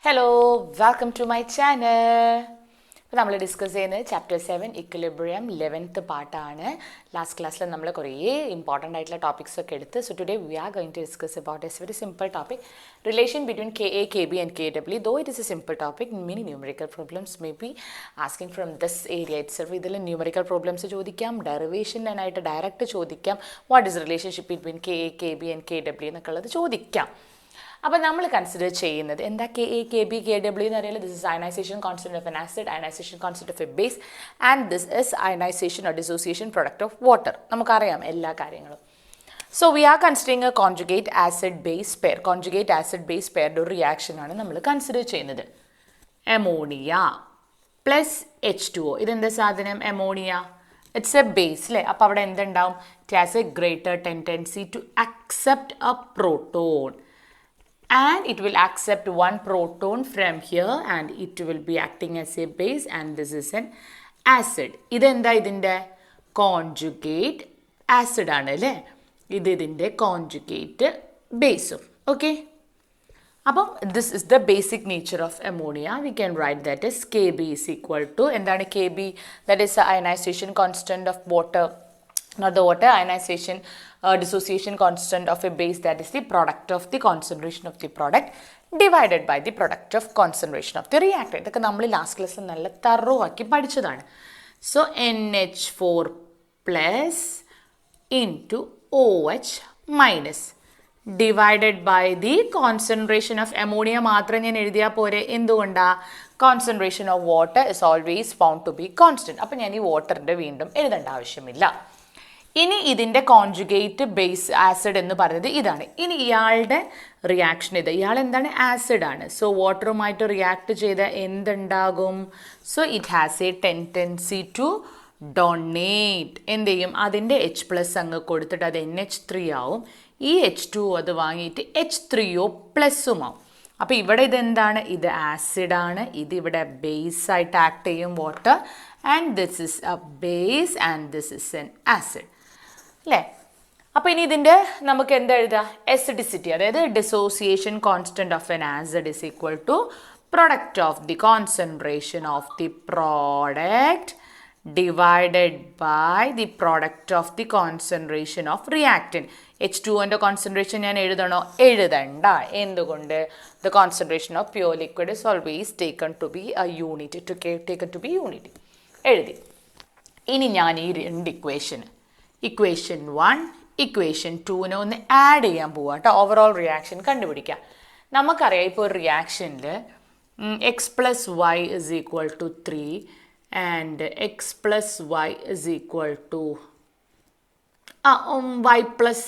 Hello, welcome to my channel. We will discuss chapter 7 equilibrium 11th part. Last class we have important topics. So today we are going to discuss about a very simple topic, relation between Ka, Kb and Kw. Though it is a simple topic, many numerical problems may be asking from this area itself. This numerical problems derivation and direct what is the relationship between Ka, Kb and Kw. Now, we will consider Ka, Kb, Kw. This is ionization constant of an acid, ionization constant of a base, and this is ionization or dissociation product of water. So, we are considering a conjugate acid-base pair. Conjugate acid-base pair reaction we will consider ammonia plus H2O. This is ammonia. It's a base. It has a greater tendency to accept a proton. And it will accept one proton from here and it will be acting as a base, and this is an acid. This is conjugate acid. This is conjugate base. Okay. This is the basic nature of ammonia. We can write that as Kb is equal to, and that Kb, that is the ionization constant of water, not the water, ionization dissociation constant of a base, that is the product of the concentration of the product divided by the product of concentration of the reactant. This is we last class thorough. So NH4 plus into OH minus divided by the concentration of ammonia. Concentration of water is always found to be constant. So, I water Ini idinte conjugate base acid ennu parayunnathu idana. Ini iyalde reaction idu. Iyal endana acid aanu. So waterumayittu react cheyda endundagum? So it has a tendency to donate. Endeyum adinte H plus angu kodutittu adu NH3 ആവും. ഈ H2 അത് വാങ്ങിയിട്ട് H3O plus ഉം ആവും. അപ്പോൾ ഇവിടെ ഇതെന്താണ്? ഇത് ആസിഡ് ആണ്. ഇത് ഇവിടെ ബേസ് ആയിട്ട് ആക്ട് ചെയ്യും water, and this is a base and this is an acid. അല്ലേ? അപ്പോൾ ഇനി ഇതിൻ്റെ നമുക്ക് എന്താ എഴുതാം? എസിഡിസിറ്റി, അതായത് dissociation constant of an acid is equal to product of the concentration of the product divided by the product of the concentration of reactant. H2O concentration ഞാൻ എഴുതണോ? എഴുതണ്ട. എന്തുകൊണ്ട്? The concentration of pure liquid is always taken to be a unit. Taken to be unit. എഴുതി. ഇനി ഞാൻ ഈ രണ്ട് equation 1, equation 2 ഒന്ന് add ചെയ്യാൻ പോവാം കേട്ടോ. ഓവറോൾ റിയാക്ഷൻ കണ്ടുപിടിക്കാം. നമുക്കറിയാം ഇപ്പോൾ ഒരു റിയാക്ഷനിൽ x plus y is equal to 3 and x plus y is equal to y plus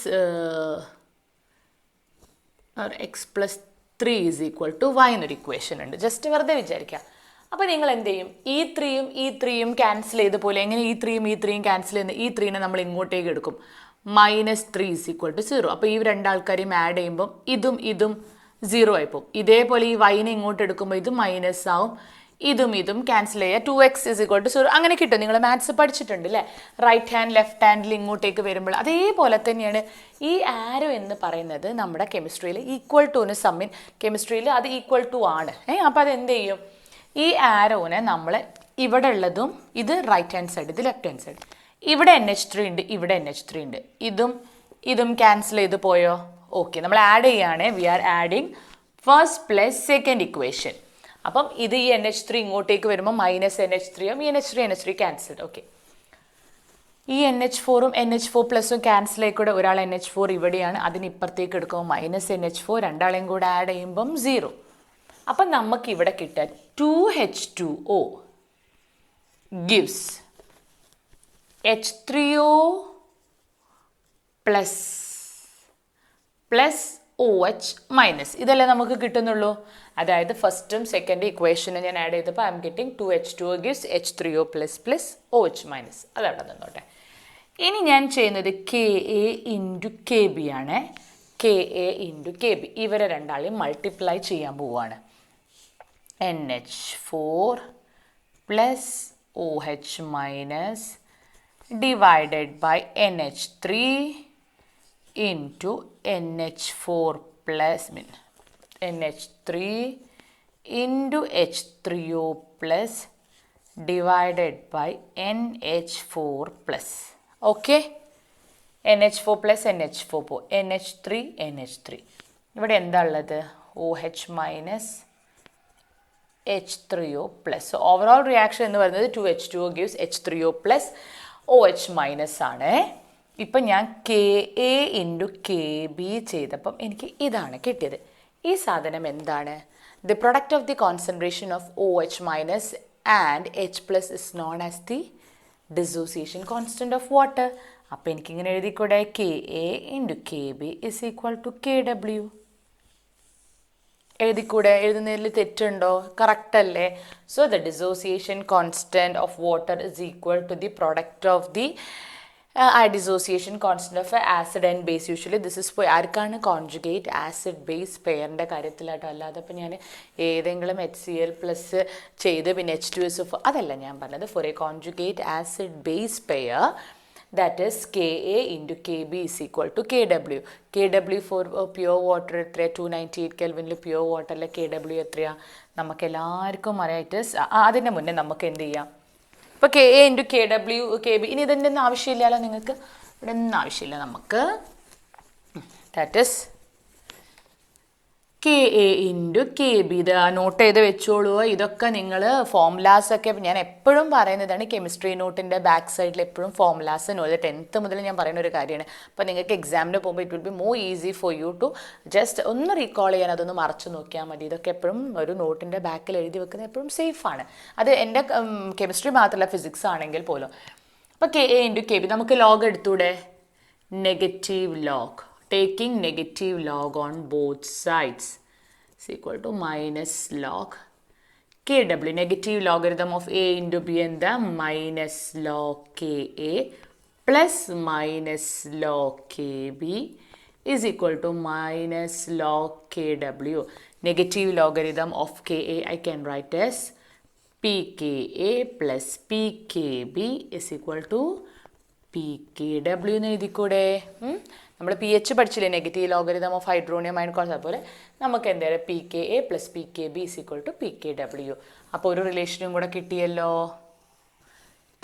or x plus 3 is equal to y എന്നൊരു ഇക്വേഷൻ ഉണ്ട്. ജസ്റ്റ് വെറുതെ വിചാരിക്കുക. അപ്പോൾ നിങ്ങൾ എന്ത് ചെയ്യും? ഈ 3യും ക്യാൻസൽ ചെയ്ത പോലെ, എങ്ങനെ ഈ 3യും ക്യാൻസൽ ചെയ്യുന്ന ഈ 3നെ നമ്മൾ ഇങ്ങോട്ടേക്ക് എടുക്കും. -3 is equal to 0. അപ്പോൾ ഈ രണ്ടാൾക്കാരെയും ആഡ് ചെയ്യുമ്പം ഇതും 0 ആയിപ്പോവും. ഇതേപോലെ ഈ വൈനെ ഇങ്ങോട്ട് എടുക്കുമ്പോൾ ഇത് മൈനസ് ആവും, ഇതും ക്യാൻസൽ ചെയ്യുക. 2x is equal to 0 അങ്ങനെ കിട്ടും. നിങ്ങൾ മാത്സ് പഠിച്ചിട്ടുണ്ട് അല്ലേ? റൈറ്റ് ഹാൻഡ് ലെഫ്റ്റ് ഹാൻഡിൽ ഇങ്ങോട്ടേക്ക് വരുമ്പോൾ അതേപോലെ തന്നെയാണ് ഈ ആരോ എന്ന് പറയുന്നത് നമ്മുടെ കെമിസ്ട്രിയിൽ ഈക്വൽ ടുവിന് സമ്മിൻ. കെമിസ്ട്രിയിൽ അത് ഈക്വൽ ടു ആണ്. അപ്പോൾ അതെന്ത് ചെയ്യും? ഈ ആരോനെ നമ്മൾ ഇവിടെ ഉള്ളതും, ഇത് റൈറ്റ് ഹാൻഡ് സൈഡ്, ഇത് ലെഫ്റ്റ് ഹാൻഡ് സൈഡ്, ഇവിടെ NH3 ഉണ്ട്, ഇവിടെ NH3 ഉണ്ട്, ഇതും ക്യാൻസൽ ചെയ്ത് പോയോ? ഓക്കെ, നമ്മൾ ആഡ് ചെയ്യുകയാണ്. We are adding first plus second equation. അപ്പം ഇത് ഈ NH3 ഇങ്ങോട്ടേക്ക് വരുമ്പോൾ -NH3 ആവും. ഈ NH3 ക്യാൻസൽഡ്. ഓക്കെ, ഈ NH4ഉം NH4 പ്ലസും ക്യാൻസൽ ആയിക്കൂടെ ഒരാൾ NH4 ഇവിടെയാണ്, അതിന് ഇപ്പുറത്തേക്ക് എടുക്കുമ്പോൾ -NH4, രണ്ടാളെയും കൂടെ ആഡ് ചെയ്യുമ്പം 0. അപ്പം നമുക്ക് ഇവിടെ കിട്ടാൻ 2H2O gives H3O plus OH minus. ഇതല്ലേ നമുക്ക് കിട്ടുന്നുള്ളൂ. അതായത് ഫസ്റ്റും സെക്കൻഡ് ഇക്വേഷനും ഞാൻ ആഡ് ചെയ്തപ്പോൾ I am getting 2H2O gives H3O plus OH minus. അതവിടെ നിന്നോട്ടെ. ഇനി ഞാൻ ചെയ്യുന്നത് Ka ഇൻറ്റു KB ആണ്. Ka ഇൻറ്റു KB, ഇവരെ രണ്ടാളെയും മൾട്ടിപ്ലൈ ചെയ്യാൻ പോവുകയാണ്. NH4 plus OH minus divided by NH3 into NH4 plus NH3 into H3O plus divided by NH4 plus. Okay? NH4 plus NH4 po. NH3, NH3. ഇവിടെ എന്താ ഉള്ളത്? OH minus H3O plus. So overall reaction എന്ന് പറയുന്നത് 2H2O gives H3O plus OH minus ആണ്. ഇപ്പം ഞാൻ KA into KB ചെയ്തപ്പം എനിക്ക് ഇതാണ് കിട്ടിയത്. ഈ സാധനം എന്താണ്? The product of the concentration of OH minus and H plus is known as the dissociation constant of water. അപ്പോൾ എനിക്കിങ്ങനെ എഴുതിക്കൂടെ KA into KB is equal to KW. എഴുതിക്കൂടെ? എഴുതുന്നതിൽ തെറ്റുണ്ടോ? കറക്റ്റ് അല്ലേ? So the dissociation constant of water is equal to the product of the dissociation constant of acid and base. Usually this is ആർക്കാണ്? Conjugate acid base പെയറിൻ്റെ കാര്യത്തിലാട്ടോ. അല്ലാതെ ഇപ്പം ഞാൻ ഏതെങ്കിലും HCl പ്ലസ് ചെയ്ത് പിന്നെ H2SO4 അതല്ല ഞാൻ പറഞ്ഞത്. For a conjugate acid base pair that is Ka into Kb is equal to Kw. Kw for pure water എത്ര? 298 കെൽവിനിൽ പ്യൂർ വാട്ടറിലെ Kw എത്രയാ? നമുക്ക് എല്ലാവർക്കും അറിയാം. അതിൻ്റെ മുന്നേ നമുക്ക് എന്ത് ചെയ്യാം? ഇപ്പോൾ Ka into Kw Kb ഇനി ഇതിൻ്റെ ഒന്നും ആവശ്യമില്ലല്ലോ നിങ്ങൾക്ക്. ഇവിടെ ഒന്നും ആവശ്യമില്ല നമുക്ക്. That is KA into KB. ഇത് നോട്ട് ചെയ്ത് വെച്ചോളൂ. ഇതൊക്കെ നിങ്ങൾ ഫോമുലാസൊക്കെ ഞാൻ എപ്പോഴും പറയുന്നതാണ്. കെമിസ്ട്രി നോട്ടിൻ്റെ ബാക്ക് സൈഡിൽ എപ്പോഴും ഫോമുലാസ് നോട്ട് 10th മുതൽ ഞാൻ പറയുന്ന ഒരു കാര്യമാണ്. അപ്പോൾ നിങ്ങൾക്ക് എക്സാമിന് പോകുമ്പോൾ it will be more easy for you to just ഒന്ന് റീകോൾ ചെയ്യാൻ, അതൊന്ന് മറച്ച് നോക്കിയാൽ മതി. ഇതൊക്കെ എപ്പോഴും ഒരു നോട്ടിൻ്റെ ബാക്കിൽ എഴുതി വെക്കുന്നത് എപ്പോഴും സേഫാണ്. അത് എൻ്റെ കെമിസ്ട്രി മാത്രമല്ല ഫിസിക്സ് ആണെങ്കിൽ പോലും. അപ്പോൾ KA into KB നമുക്ക് ലോഗ് എടുത്തൂടെ? Negative log. Taking negative log on both sides is equal to minus log Kw. Negative logarithm of A into B and the minus log Ka plus minus log Kb is equal to minus log Kw. Negative logarithm of Ka I can write as pKa plus pKb is equal to pKw എന്ന് എഴുതിക്കൂടെ? നമ്മൾ pH പഠിച്ചില്ലേ? Negative logarithm of hydronium iron concept പോലെ നമുക്ക് എന്തായാലും pKa plus pKb is equal to pKw. അപ്പോൾ ഒരു റിലേഷനും കൂടെ കിട്ടിയല്ലോ.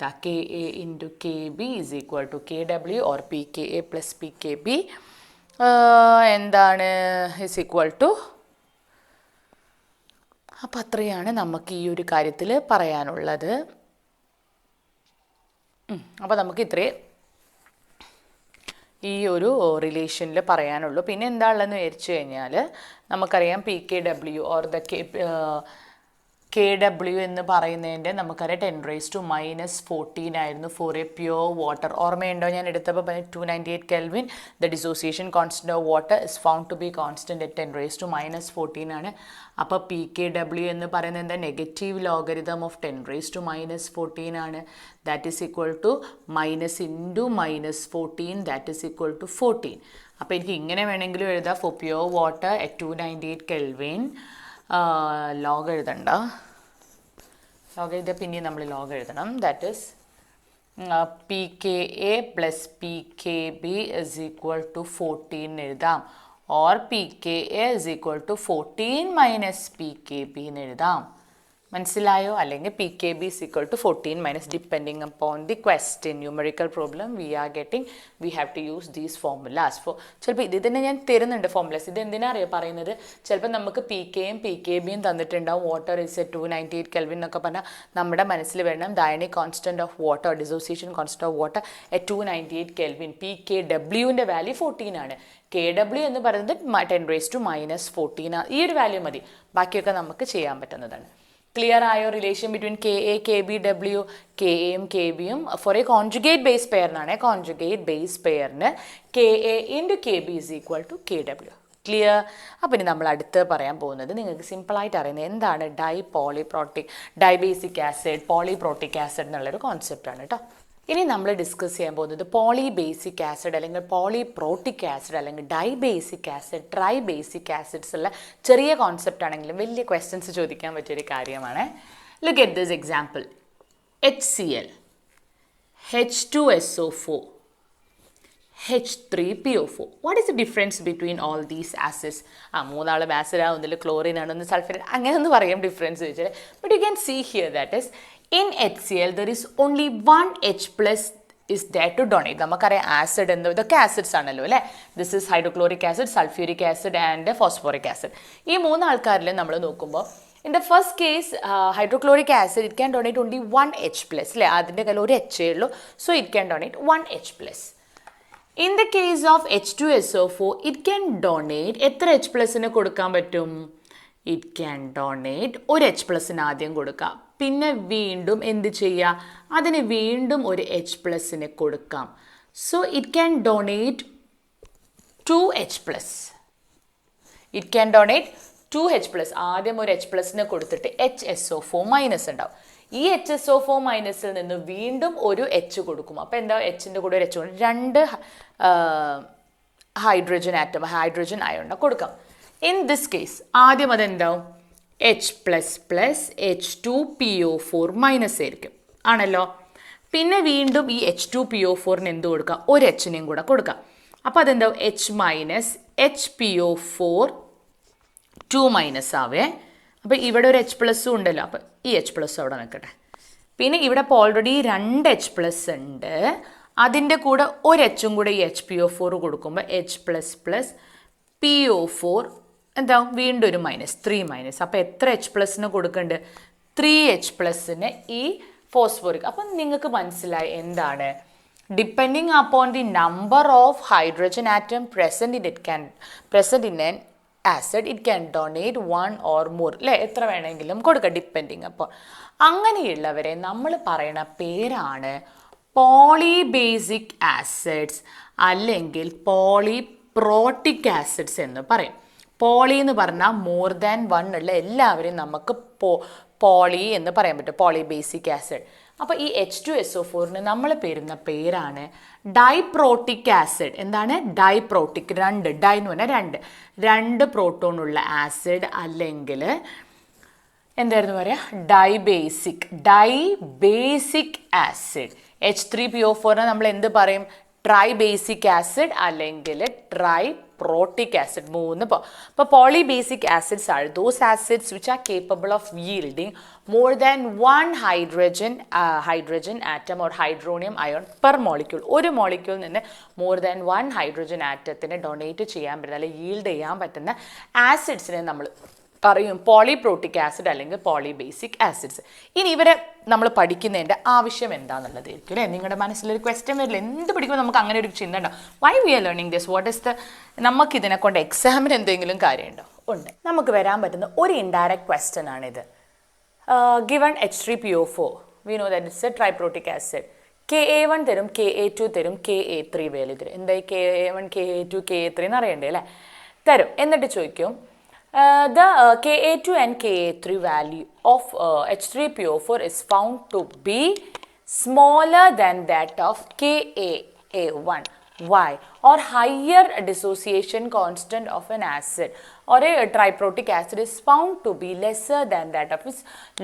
Ka into Kb is equal to Kw or pKa plus pKb എന്താണ്? is equal to. അപ്പോൾ അത്രയാണ് നമുക്ക് ഈ ഒരു കാര്യത്തിൽ പറയാനുള്ളത്. അപ്പോൾ നമുക്ക് ഇത്രയും ഈ ഒരു റിലേഷനിൽ പറയാനുള്ളൂ. പിന്നെ എന്താ ഉള്ളതെന്ന് വിചാരിച്ചു കഴിഞ്ഞാൽ നമുക്കറിയാം pKw ഓർ ദ KW എന്ന് പറയുന്നതിൻ്റെ നമുക്കറിയാം 10⁻⁻14 ആയിരുന്നു ഫോർ എ പ്യൂർ വാട്ടർ. ഓർമ്മയുണ്ടോ? ഞാൻ എടുത്തപ്പോൾ 298 kelvin. The dissociation constant of water is found to be constant at 10⁻⁻14 ആണ്. അപ്പോൾ pKw എന്ന് പറയുന്നത് എന്താ? നെഗറ്റീവ് ലോഗരിതം ഓഫ് 10⁻⁻14 ആണ്. That is equal to minus into -14 that is equal to 14. അപ്പോൾ എനിക്ക് ഇങ്ങനെ വേണമെങ്കിലും എഴുതാം. For pure water at 298 kelvin log എഴുതണ്ട. ലോഗ് എഴുതിയാൽ പിന്നെ നമ്മൾ ലോഗ് എഴുതണം. That is pKa plus pKb is equal to 14 എഴുതാം. Or pKa is equal to 14 minus pKb എന്ന് എഴുതാം. മനസ്സിലായോ? അല്ലെങ്കിൽ pKb is equal to 14 minus depending upon the question. Numerical problem we are getting, we have to use these formulas. For ചിലപ്പോൾ ഇത് തന്നെ ഞാൻ തരുന്നുണ്ട് ഫോർമുലാസ്. ഇത് എന്തിനാ പറയുന്നത്? ചിലപ്പോൾ നമുക്ക് pKയും pKbയും തന്നിട്ടുണ്ടാവും. വാട്ടർ ഇസ് എ 298 കെൽവിൻ എന്നൊക്കെ പറഞ്ഞാൽ നമ്മുടെ മനസ്സിൽ വരണം ഡയനിക് constant of water, dissociation constant of water at 298 kelvin. pKwൻ്റെ വാല്യൂ 14 ആണ്. Kw എന്ന് പറയുന്നത് 10⁻⁻14 ഈ ഒരു വാല്യൂ മതി. ബാക്കിയൊക്കെ നമുക്ക് ചെയ്യാൻ പറ്റുന്നതാണ്. ക്ലിയർ ആയോ? Relation between KA KB W. KAയും KBയും ഫോർ എ കോൺജുഗേറ്റ് ബേസ് പെയറിനാണ്. കോൺജുഗേറ്റ് ബേസ് പെയറിന് KA into KB is equal to KW. Clear? അപ്പം ഇനി നമ്മൾ അടുത്ത് പറയാൻ പോകുന്നത് നിങ്ങൾക്ക് സിമ്പിളായിട്ട് അറിയുന്നത് എന്താണ്? ഡൈബേസിക് ആസിഡ്, പോളിപ്രോട്ടിക് ആസിഡ് എന്നുള്ളൊരു കോൺസെപ്റ്റാണ് കേട്ടോ. ഇനി നമ്മൾ ഡിസ്കസ് ചെയ്യാൻ പോകുന്നത് പോളിബേസിക് ആസിഡ് അല്ലെങ്കിൽ പോളിപ്രോട്ടിക് ആസിഡ് അല്ലെങ്കിൽ ഡൈബേസിക് ആസിഡ്, ട്രൈബേസിക് ആസിഡ്സ് ഉള്ള ചെറിയ കോൺസെപ്റ്റ് ആണെങ്കിലും വലിയ ക്വസ്റ്റ്യൻസ് ചോദിക്കാൻ പറ്റിയൊരു കാര്യമാണ്. Look at this example. HCl, H2SO4, H3PO4. What is the difference between all these acids? മൂന്നാളും ആസിഡ് ആവുന്നില്ല, ക്ലോറിൻ ആണ്, ഒന്ന് സൾഫേറ്റ്, അങ്ങനെ ഒന്ന് പറയാം ഡിഫറൻസ് വെച്ചാൽ. But you can see here that is in HCl there is only one H plus is there to donate. നമുക്കറിയാം acid എന്ന് ഇതൊക്കെ ആസിഡ്സ് ആണല്ലോ അല്ലേ. This is hydrochloric acid, sulphuric acid and phosphoric acid. ഈ മൂന്ന് ആൾക്കാരിൽ നമ്മൾ നോക്കുമ്പോൾ in the first case hydrochloric acid it can donate only one H plus അല്ലേ, അതിൻ്റെ കയ്യിൽ ഒരു H ഉള്ളൂ, so it can donate one H plus. In the case of H2SO4 it can donate എത്ര H പ്ലസിന് കൊടുക്കാൻ പറ്റും? It can donate ഒരു H പ്ലസിന് ആദ്യം കൊടുക്കാം, പിന്നെ വീണ്ടും എന്ത് ചെയ്യുക, അതിന് വീണ്ടും ഒരു H പ്ലസിന് കൊടുക്കാം. So it can donate 2 H plus. It can donate 2 H plus. ആദ്യം ഒരു H പ്ലസിന് കൊടുത്തിട്ട് HSO4 മൈനസ് ഉണ്ടാവും. ഈ HSO4 മൈനസിൽ നിന്ന് വീണ്ടും ഒരു H കൊടുക്കും. അപ്പോൾ എന്താ, എച്ചിൻ്റെ കൂടെ ഒരു H കൊടുക്കും, രണ്ട് ഹൈഡ്രജൻ ആറ്റം, ഹൈഡ്രജൻ അയോൺ കൊടുക്കാം. ഇൻ ദിസ് കേസ് ആദ്യം അതെന്താവും, H plus plus H2PO4 minus ആയിരിക്കും ആണല്ലോ. പിന്നെ വീണ്ടും ഈ H2PO4ന് എന്ത് കൊടുക്കാം, ഒരു എച്ചിനെയും കൂടെ കൊടുക്കാം. അപ്പോൾ അതെന്താവും, H മൈനസ് HPO4 2 മൈനസ് ആവേ. അപ്പോൾ ഇവിടെ ഒരു H പ്ലസ്സും ഉണ്ടല്ലോ, അപ്പോൾ ഈ H പ്ലസ് അവിടെ നിൽക്കട്ടെ. പിന്നെ ഇവിടെ ഇപ്പോൾ ഓൾറെഡി 2 H പ്ലസ് ഉണ്ട്, അതിൻ്റെ കൂടെ ഒരു എച്ചും കൂടെ ഈ HPO4 കൊടുക്കുമ്പോൾ H പ്ലസ് പ്ലസ് PO4 എന്താവും, വീണ്ടും ഒരു മൈനസ് 3 മൈനസ്. അപ്പോൾ എത്ര H പ്ലസിന് കൊടുക്കുന്നുണ്ട്, 3 H പ്ലസിന് ഈ ഫോസ്ഫോറിക്. അപ്പം നിങ്ങൾക്ക് മനസ്സിലായി എന്താണ്, depending upon the number of hydrogen atom present in N acid it can donate 1 or more അല്ലേ, എത്ര വേണമെങ്കിലും കൊടുക്കുക ഡിപ്പെൻഡിങ് അപ്പോൾ. അങ്ങനെയുള്ളവരെ നമ്മൾ പറയുന്ന പേരാണ് പോളിബേസിക് ആസിഡ്സ് അല്ലെങ്കിൽ പോളിപ്രോട്ടിക് ആസിഡ്സ് എന്ന് പറയും. പോളി എന്ന് പറഞ്ഞാൽ മോർ ദാൻ 1 ഉള്ള എല്ലാവരെയും നമുക്ക് പോളി എന്ന് പറയാൻ പറ്റും, പോളിബേസിക് ആസിഡ്. അപ്പോൾ ഈ H2SO4ന് നമ്മൾ പേരുന്ന പേരാണ് ഡൈപ്രോട്ടിക് ആസിഡ്. എന്താണ് ഡൈപ്രോട്ടിക്, ഡൈ എന്ന് പറഞ്ഞാൽ രണ്ട് പ്രോട്ടോണുള്ള ആസിഡ്, അല്ലെങ്കിൽ എന്തായിരുന്നു പറയുക, ഡൈബേസിക് ആസിഡ്. H3PO4നെ നമ്മൾ എന്ത് പറയും, ട്രൈബേസിക് ആസിഡ് അല്ലെങ്കിൽ ട്രൈപ്രോട്ടിക് ആസിഡ്. അപ്പോൾ polybasic acids are those acids which are capable of yielding more than one hydrogen atom or hydronium ion per molecule. ഒരു മോളിക്യൂളിൽ നിന്ന് more than one hydrogen ആറ്റത്തിന് ഡൊണേറ്റ് ചെയ്യാൻ പറ്റുന്ന അല്ലെങ്കിൽ yield ചെയ്യാൻ പറ്റുന്ന ആസിഡ്സിനെ നമ്മൾ പറയും പോളിപ്രോട്ടിക് ആസിഡ് അല്ലെങ്കിൽ പോളിബേസിക് ആസിഡ്സ്. ഇനി ഇവരെ നമ്മൾ പഠിക്കുന്നതിൻ്റെ ആവശ്യം എന്താണെന്നുള്ളതായിരിക്കും അല്ലേ. നിങ്ങളുടെ മനസ്സിലൊരു ക്വസ്റ്റ്യൻ വരില്ല, എന്ത് പഠിക്കുമ്പോൾ നമുക്ക് അങ്ങനെ ഒരു ചിന്ത ഉണ്ടാവും, why we are learning this, what is the, നമുക്കിതിനെ കൊണ്ട് എക്സാമിന് എന്തെങ്കിലും കാര്യമുണ്ടോ? ഉണ്ട്. നമുക്ക് വരാൻ പറ്റുന്ന ഒരു ഇൻഡയറക്റ്റ് ക്വസ്റ്റ്യൻ ആണിത്. Given H3PO4 we know that it's a triprotic acid. Ka1 തരും, Ka2 തരും, Ka3 വാല്യൂ തരും. എന്തായി Ka1 Ka2 Ka3 എന്ന് അറിയണ്ടേ അല്ലേ, തരും. എന്നിട്ട് ചോദിക്കും the Ka2 and Ka3 value of H3PO4 is found to be smaller than that of Ka1. Why? Or higher dissociation constant of an acid or a triprotic acid is found to be lesser than that of its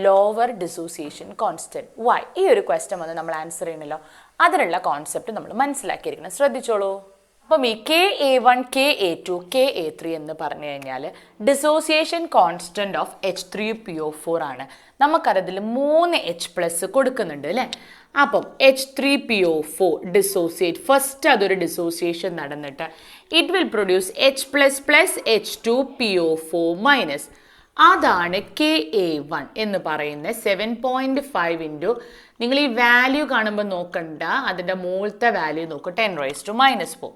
lower dissociation constant. Why? ഈ ഒരു question വന്ന് നമ്മൾ answer ചെയ്യണല്ലോ, അതിനുള്ള concept നമ്മൾ മനസ്സിലാക്കിയിരിക്കണം. ശ്രദ്ധിച്ചോളൂ. അപ്പം ഈ Ka1, Ka2, Ka3 എന്ന് പറഞ്ഞു കഴിഞ്ഞാൽ ഡിസോസിയേഷൻ കോൺസ്റ്റൻറ്റ് ഓഫ് H3PO4 ആണ്. നമുക്കതിൽ 3 H പ്ലസ് കൊടുക്കുന്നുണ്ട് അല്ലേ. അപ്പം H3PO4 ഡിസോസിയേറ്റ്, ഫസ്റ്റ് അതൊരു ഡിസോസിയേഷൻ നടന്നിട്ട് it will produce H plus plus H2PO4 minus. അതാണ് Ka1 എന്ന് പറയുന്നത്. 7.5 ഇൻറ്റു, നിങ്ങൾ ഈ വാല്യൂ കാണുമ്പോൾ നോക്കണ്ട, അതിൻ്റെ മുകളിലത്തെ വാല്യൂ നോക്കുക, 10⁻⁻⁴.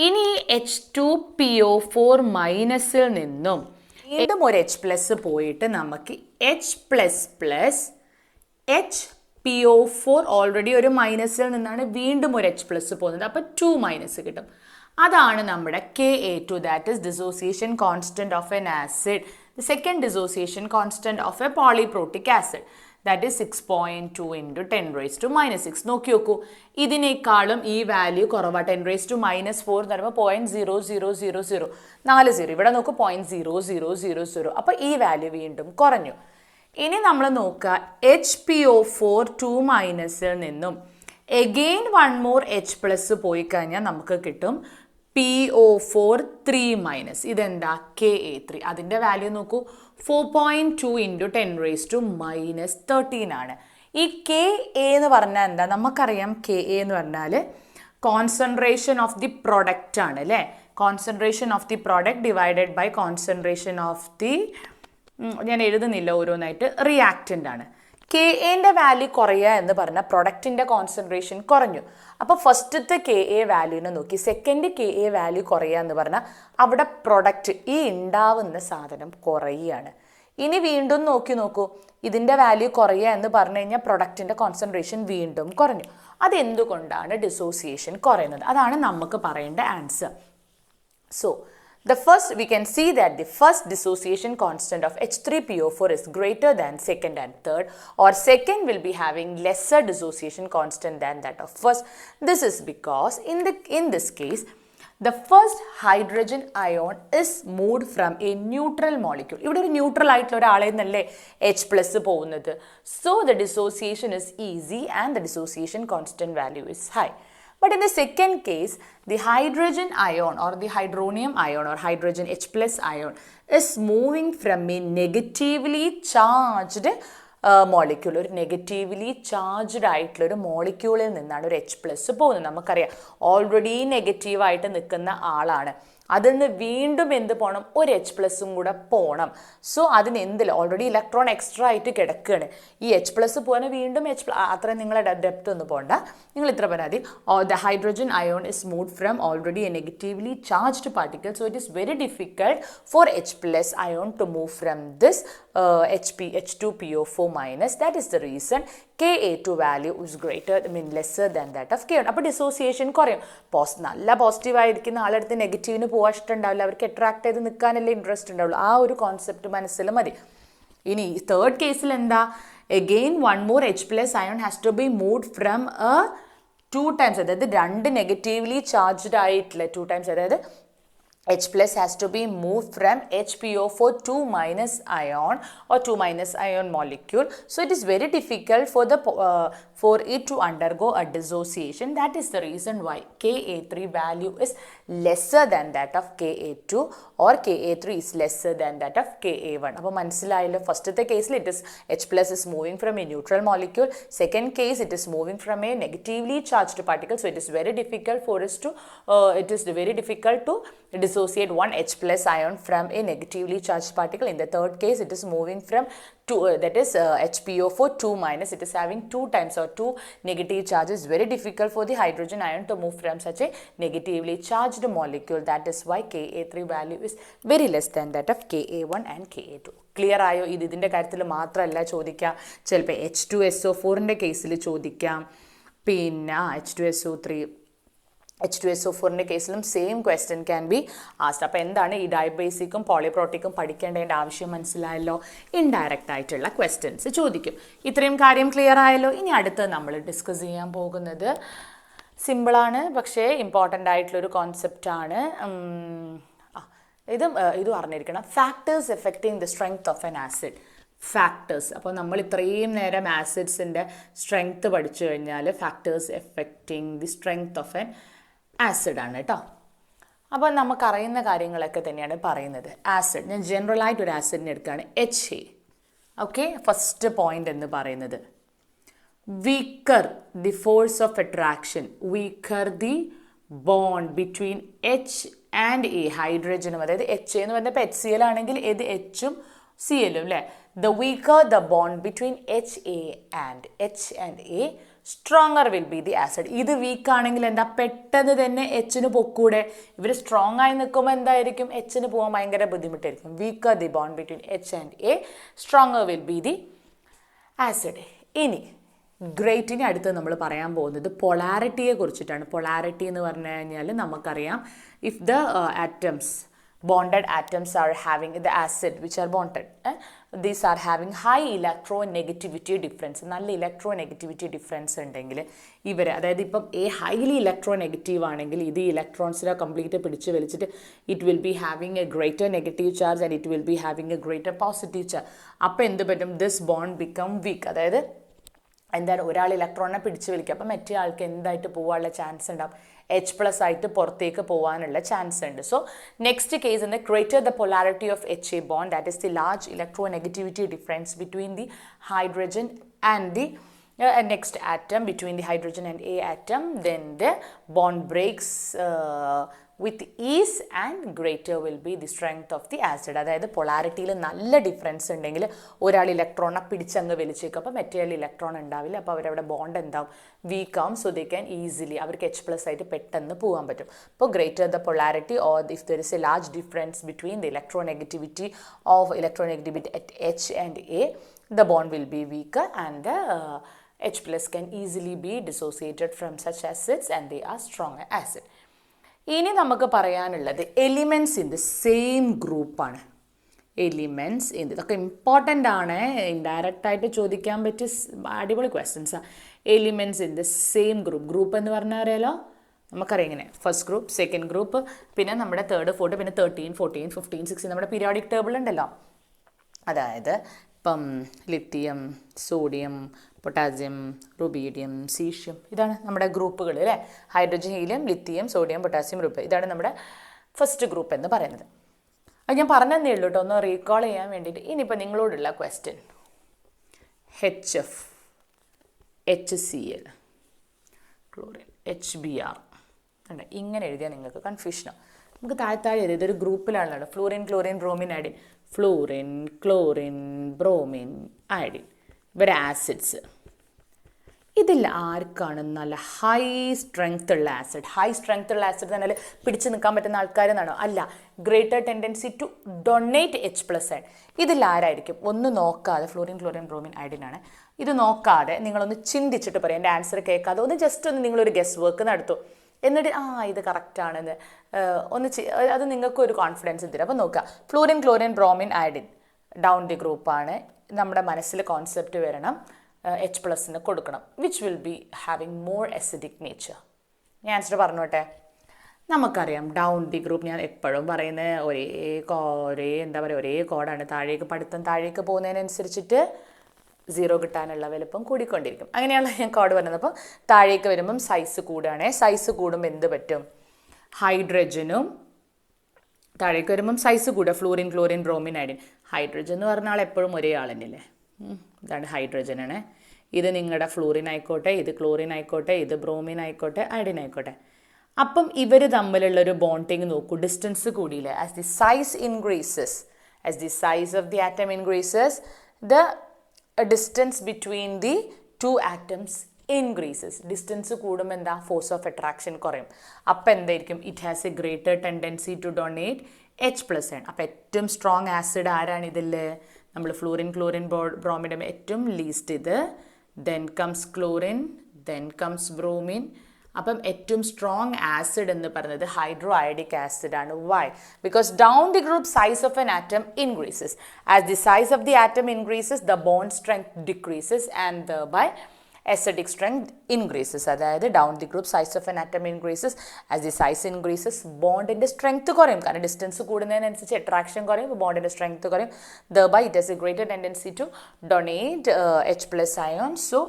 ഇനി H2PO4 മൈനസിൽ നിന്നും വീണ്ടും ഒരു H പ്ലസ് പോയിട്ട് നമുക്ക് H plus plus HPO4 already ഒരു മൈനസിൽ നിന്നാണ് വീണ്ടും ഒരു H പ്ലസ് പോകുന്നത്, അപ്പോൾ 2 മൈനസ് കിട്ടും. അതാണ് നമ്മുടെ Ka2, that is dissociation constant of an acid, the second dissociation constant of a polyprotic acid, that is 6.2 into 10⁻⁻⁶. നോക്കി നോക്കൂ, ഇതിനേക്കാളും ഈ വാല്യൂ കുറവാണ്. 10⁻⁻⁴ എന്ന് പറയുമ്പോൾ 0.0000 4 0, ഇവിടെ നോക്കൂ 0.0000. അപ്പോൾ ഈ വാല്യൂ വീണ്ടും കുറഞ്ഞു. ഇനി നമ്മൾ നോക്കുക HPO4 2 മൈനസിൽ നിന്നും എഗെയിൻ 1 more എച്ച് പ്ലസ് പോയി കഴിഞ്ഞാൽ നമുക്ക് കിട്ടും PO4 3 മൈനസ് ഇതെന്താ Ka3. അതിൻ്റെ വാല്യൂ നോക്കൂ 4.2 ഇൻറ്റു 10⁻⁻13 ആണ്. ഈ Ka എന്ന് പറഞ്ഞാൽ എന്താ? നമുക്കറിയാം Ka എന്ന് പറഞ്ഞാൽ കോൺസെൻട്രേഷൻ ഓഫ് ദി പ്രൊഡക്റ്റ് ആണ് അല്ലേ. Concentration of the product divided by concentration of the ഞാൻ എഴുതുന്നില്ല ഓരോന്നായിട്ട് റിയാക്റ്റൻ്റ് ആണ്. Ka വാല്യൂ കുറയുക എന്ന് പറഞ്ഞാൽ പ്രൊഡക്റ്റിൻ്റെ കോൺസെൻട്രേഷൻ കുറഞ്ഞു. അപ്പോൾ ഫസ്റ്റത്തെ Ka വാല്യൂവിനെ നോക്കി സെക്കൻഡ് Ka വാല്യൂ കുറയുക എന്ന് പറഞ്ഞാൽ അവിടെ പ്രൊഡക്റ്റ് ഈ ഉണ്ടാവുന്ന സാധനം കുറയുകയാണ്. ഇനി വീണ്ടും നോക്കൂ ഇതിൻ്റെ വാല്യൂ കുറയുക എന്ന് പറഞ്ഞു കഴിഞ്ഞാൽ പ്രൊഡക്റ്റിൻ്റെ കോൺസെൻട്രേഷൻ വീണ്ടും കുറഞ്ഞു. അതെന്തുകൊണ്ടാണ് ഡിസോസിയേഷൻ കുറയുന്നത്? അതാണ് നമുക്ക് പറയേണ്ട answer. So the first, we can see that the first dissociation constant of H3PO4 is greater than second and third, or second will be having lesser dissociation constant than that of first. This is because in this case, the first hydrogen ion is moved from a neutral molecule. ഇവിടെ ഒരു neutral ആയിട്ടുള്ള ഒരാളെ നിന്നല്ലേ H plus പോകുന്നത്. So the dissociation is easy and the dissociation constant value is high. But in the second case, the hydrogen ion or the hydronium ion or hydrogen H plus ion is moving from a negatively charged molecule. ഒരു negatively charged ആയിട്ടുള്ള ഒരു മോളിക്യൂളിൽ നിന്നാണ് ഒരു H plus പോകുന്നത്. നമുക്കറിയാം already നെഗറ്റീവായിട്ട് നിൽക്കുന്ന ആളാണ്. അതിൽ നിന്ന് വീണ്ടും എന്ത് പോകണം? ഒരു H പ്ലസും കൂടെ പോകണം. സോ അതിന് എന്തില്ല ഓൾറെഡി ഇലക്ട്രോൺ എക്സ്ട്രാ ആയിട്ട് കിടക്കുകയാണ്. ഈ H പ്ലസ് പോകാൻ വീണ്ടും അത്രയും നിങ്ങളുടെ ഡെപ്ത് ഒന്നും പോകണ്ട. നിങ്ങൾ ഇത്ര പരാതി the hydrogen ion is moved from already a negatively charged particle. So it is very difficult for H plus ion to move from this H2PO4 minus. That is the reason Ka2 value is greater, lesser than that of K1. അപ്പോൾ dissociation കുറയും. നല്ല positive ആയിരിക്കുന്ന ആളെടുത്ത് നെഗറ്റീവിന് പോകാൻ ഇഷ്ടമുണ്ടാവില്ല. അവർക്ക് attract ചെയ്ത് നിൽക്കാനല്ലേ interest ഉണ്ടാവുള്ളൂ. ആ ഒരു കോൺസെപ്റ്റ് മനസ്സിൽ മതി. ഇനി തേർഡ് കേസിൽ എന്താ? Again 1 more H plus ion has to be moved from a 2 times, അതായത് രണ്ട് നെഗറ്റീവ്ലി ചാർജ്ഡ് ആയിട്ടുള്ള 2 times, അതായത് H plus has to be moved from HPO4 2 minus ion or 2 minus ion molecule. So it is very difficult for it to undergo a dissociation. That is the reason why Ka3 value is lesser than that of Ka2 or Ka3 is lesser than that of Ka1. അപ്പോൾ മനസ്സിലായല്ലോ. ഫസ്റ്റത്തെ കേസിൽ it is H plus is moving from a neutral molecule. Second case it is moving from a negatively charged particle. So it is very difficult for us to dissociate one H plus ion from a negatively charged particle. In the third case, it is moving from HPO4 2 minus. It is having 2 times or 2 negative charges. Very difficult for the hydrogen ion to move from such a negatively charged molecule. That is why Ka3 value is very less than that of Ka1 and Ka2. Clear ആയോ? ഇതിൻ്റെ കാര്യത്തിൽ മാത്രമല്ല ചോദിക്കാം, ചിലപ്പോൾ H2SO4ൻ്റെ കേസിൽ ചോദിക്കാം, പിന്നെ H2SO4ൻ്റെ കേസിലും സെയിം ക്വസ്റ്റ്യൻ ക്യാൻ ബി ആസ്ഡ്. അപ്പോൾ എന്താണ് ഈ ഡൈബേസിക്കും പോളിപ്രോട്ടിക്കും പഠിക്കേണ്ടതിൻ്റെ ആവശ്യം മനസ്സിലായല്ലോ. ഇൻഡയറക്റ്റ് ആയിട്ടുള്ള ക്വസ്റ്റ്യൻസ് ചോദിക്കും. ഇത്രയും കാര്യം ക്ലിയർ ആയല്ലോ. ഇനി അടുത്ത് നമ്മൾ ഡിസ്കസ് ചെയ്യാൻ പോകുന്നത് സിമ്പിളാണ് പക്ഷേ ഇമ്പോർട്ടൻ്റ് ആയിട്ടുള്ളൊരു കോൺസെപ്റ്റാണ്. ഇത് അറിഞ്ഞിരിക്കണം. Factors affecting the strength of an acid. Factors. അപ്പോൾ നമ്മൾ ഇത്രയും നേരം ആസിഡ്സിൻ്റെ സ്ട്രെങ്ത് പഠിച്ചു കഴിഞ്ഞാൽ factors affecting the strength of an ആസിഡാണ് കേട്ടോ. അപ്പോൾ നമുക്കറിയുന്ന കാര്യങ്ങളൊക്കെ തന്നെയാണ് പറയുന്നത്. ആസിഡ്, ഞാൻ ജനറലായിട്ട് ഒരു ആസിഡിനെ എടുക്കുകയാണ്, HA. ഓക്കെ, ഫസ്റ്റ് പോയിന്റ് എന്ന് പറയുന്നത് weaker the force of attraction, weaker the bond between H and A, ഹൈഡ്രജനും. അതായത് HA എന്ന് പറഞ്ഞപ്പോൾ HCl ആണെങ്കിൽ ഇത് H-ഉം Cl-ഉം അല്ലേ. The weaker the bond between H and A, stronger will be the acid. ഇത് വീക്ക് ആണെങ്കിൽ എന്താ, പെട്ടെന്ന് തന്നെ H-ന് പൊക്കൂടെ. ഇവർ സ്ട്രോങ് ആയി നിൽക്കുമ്പോൾ എന്തായിരിക്കും, H-ന് പോകാൻ ഭയങ്കര ബുദ്ധിമുട്ടായിരിക്കും. Weaker the bond between H and A, stronger will be the acid. ഇനി ഗ്രേറ്റിന് അടുത്ത് നമ്മൾ പറയാൻ പോകുന്നത് പൊളാരിറ്റിയെ കുറിച്ചിട്ടാണ്. പൊളാരിറ്റി എന്ന് പറഞ്ഞു കഴിഞ്ഞാൽ നമുക്കറിയാം, if the atoms bonded atoms are having the acid which are bonded, these are having high electronegativity difference. നല്ല ഇലക്ട്രോനെഗറ്റിവിറ്റി ഡിഫറൻസ് ഉണ്ടെങ്കിൽ ഇവർ, അതായത് ഇപ്പം A ഹൈലി ഇലക്ട്രോനെഗറ്റീവ് ആണെങ്കിൽ ഇത് ഇലക്ട്രോൺസിനെ കംപ്ലീറ്റ് പിടിച്ച് വലിച്ചിട്ട് it will be having A greater negative charge and it will be having A greater positive charge. അപ്പോൾ എന്ത് പറ്റും, ദിസ് ബോണ്ട് ബിക്കം വീക്ക്. അതായത് എന്താണ് ഒരാൾ ഇലക്ട്രോണിനെ പിടിച്ചു വലിക്കുക, അപ്പം മറ്റേ ആൾക്ക് എന്തായിട്ട് പോകാനുള്ള ചാൻസ് ഉണ്ടാവും, H+ ആയിട്ട് പുറത്തേക്ക് പോകാനുള്ള ചാൻസ് ഉണ്ട്. So next case in the greater the polarity of HA bond, that is the large electronegativity difference between the hydrogen and the next atom, between the hydrogen and A atom, then the bond breaks with ease and greater will be the strength of the acid. അതായത് പൊളാരിറ്റിയിൽ നല്ല difference ഉണ്ടെങ്കിൽ ഒരാൾ ഇലക്ട്രോണെ പിടിച്ചങ്ങ് വലിച്ചേക്കും, അപ്പോൾ മറ്റേ ആൾ electron ഉണ്ടാവില്ല, അപ്പോൾ അവരവിടെ bond എന്താവും, വീക്കാവും. സോ ദേ ക്യാൻ ഈസിലി അവർക്ക് H+ ആയിട്ട് പെട്ടെന്ന് പോകാൻ പറ്റും. അപ്പോൾ greater the polarity or if there is A large difference between the electronegativity at H and A, the bond will be weaker and the H+ can easily be dissociated from such acids and they are stronger acid. ഇനി നമുക്ക് പറയാനുള്ളത് elements in the same ഗ്രൂപ്പാണ്. Elements in ഇതൊക്കെ important ആണ്, indirect ആയിട്ട് ചോദിക്കാൻ പറ്റിയ അടിപൊളി ക്വസ്റ്റ്യൻസാണ്. Elements in the same group എന്ന് പറഞ്ഞാൽ അറിയാലോ, നമുക്കറിയാം ഇങ്ങനെ ഫസ്റ്റ് ഗ്രൂപ്പ്, സെക്കൻഡ് ഗ്രൂപ്പ്, പിന്നെ നമ്മുടെ തേർഡ്, ഫോർത്ത്, പിന്നെ 13, 14, 15, 16 നമ്മുടെ പീരിയോഡിക് ടേബിൾ ഉണ്ടല്ലോ. അതായത് ഇപ്പം lithium, sodium, potassium, rubidium, caesium, ഇതാണ് നമ്മുടെ ഗ്രൂപ്പുകൾ അല്ലേ. Hydrogen, helium, lithium, sodium, potassium, rubidium, ഇതാണ് നമ്മുടെ ഫസ്റ്റ് ഗ്രൂപ്പ് എന്ന് പറയുന്നത്. അത് ഞാൻ പറഞ്ഞതേ ഉള്ളൂ കേട്ടോ, ഒന്ന് റീകോൾ ചെയ്യാൻ വേണ്ടിയിട്ട്. ഇനിയിപ്പോൾ നിങ്ങളോടുള്ള question, HF, HCl, chlorine, HBr ഉണ്ട്, ഇങ്ങനെ എഴുതിയാൽ നിങ്ങൾക്ക് കൺഫ്യൂഷനാണ്. നമുക്ക് താഴെ എഴുതി, ഇതൊരു ഗ്രൂപ്പിലാണല്ലോ, fluorine, chlorine, bromine, iodine, fluorine, chlorine, bromine, iodine, ഇവരെ ആസിഡ്സ്. ഇതിൽ ആർക്കാണ് നല്ല ഹൈ സ്ട്രെങ്ത് ഉള്ള ആസിഡ്? ഹൈ സ്ട്രെങ്ത് ഉള്ള ആസിഡ് എന്നാൽ പിടിച്ചു നിൽക്കാൻ പറ്റുന്ന ആൾക്കാരെന്നാണോ? അല്ല, greater tendency to donate H+ ആണ്. ഇതിൽ ആരായിരിക്കും? ഒന്ന് നോക്കാതെ, ഫ്ലൂറിൻ, ക്ലോറിൻ, ബ്രോമിൻ, അയഡിനാണ്. ഇത് നോക്കാതെ നിങ്ങളൊന്ന് ചിന്തിച്ചിട്ട് പറയാം, എൻ്റെ ആൻസർ കേൾക്കാതെ ഒന്ന് ജസ്റ്റ് ഒന്ന് നിങ്ങളൊരു ഗസ് വർക്ക് നടത്തും, എന്നിട്ട് ഇത് കറക്റ്റാണെന്ന് അത് നിങ്ങൾക്കൊരു കോൺഫിഡൻസ് തരും. അപ്പോൾ നോക്കുക, fluorine, chlorine, bromine, iodine down the ഗ്രൂപ്പാണ്. നമ്മുടെ മനസ്സിൽ കോൺസെപ്റ്റ് വരണം, H+ കൊടുക്കണം, which will be having more acidic nature. ഞാൻ ആൻസർ പറഞ്ഞോട്ടെ. നമുക്കറിയാം ഡൗൺ ദി ഗ്രൂപ്പ്, ഞാൻ എപ്പോഴും പറയുന്നത് ഒരേ കോഡാണ്. പഠിത്തം താഴേക്ക് പോകുന്നതിനനുസരിച്ചിട്ട് 0 കിട്ടാനുള്ള വലുപ്പം കൂടിക്കൊണ്ടിരിക്കും. അങ്ങനെയാണ് ഞാൻ കോഡ് പറഞ്ഞത്. അപ്പോൾ താഴേക്ക് വരുമ്പം സൈസ് കൂടുകയാണേ. സൈസ് കൂടുമ്പോൾ എന്ത് പറ്റും? ഹൈഡ്രജനും താഴേക്ക് വരുമ്പം സൈസ് കൂടുക, fluorine, chlorine, bromine, iodine. Hydrogen എന്ന് പറഞ്ഞാൽ എപ്പോഴും ഒരേ ആൾ തന്നെയല്ലേ. ഇതാണ് ഹൈഡ്രജനാണ്. ഇത് നിങ്ങളുടെ ഫ്ലൂറിൻ ആയിക്കോട്ടെ, ഇത് ക്ലോറിൻ ആയിക്കോട്ടെ, ഇത് ബ്രോമിൻ ആയിക്കോട്ടെ, അയഡിൻ ആയിക്കോട്ടെ. അപ്പം ഇവർ തമ്മിലുള്ളൊരു ബോണ്ടിങ് നോക്കൂ, ഡിസ്റ്റൻസ് കൂടിയില്ലേ. As the size increases, as the size of the atom increases, the distance between the 2 atoms increases. Distance കൂടുമ്പോൾ എന്താ? ഫോഴ്സ് ഓഫ് അട്രാക്ഷൻ കുറയും. അപ്പം എന്തായിരിക്കും? It has a greater tendency to donate H+ ആണ്. അപ്പം ഏറ്റവും സ്ട്രോങ് ആസിഡ് ആരാണ് ഇതിൽ? നമ്മൾ ഫ്ലൂറിൻ, ക്ലോറിൻ, ബ്രോമിൻ്റെ ഏറ്റവും ലീസ്റ്റ് ഇത്, then comes chlorine, then comes bromine. അപ്പം ഏറ്റവും സ്ട്രോങ് ആസിഡ് എന്ന് പറയുന്നത് ഹൈഡ്രോ അയഡിക് ആസിഡ് ആണ്. Why? Because down the group size of an atom increases. As the size of the atom increases, the bond strength decreases and by acidic strength increases. അതായത് down the group size of an atom increases. As the size increases, ബോണ്ടിൻ്റെ strength കുറയും. കാരണം distance കൂടുന്നതിനനുസരിച്ച് attraction കുറയും, ബോണ്ടിൻ്റെ strength കുറയും. thereby it has a greater tendency to donate H+ ion. So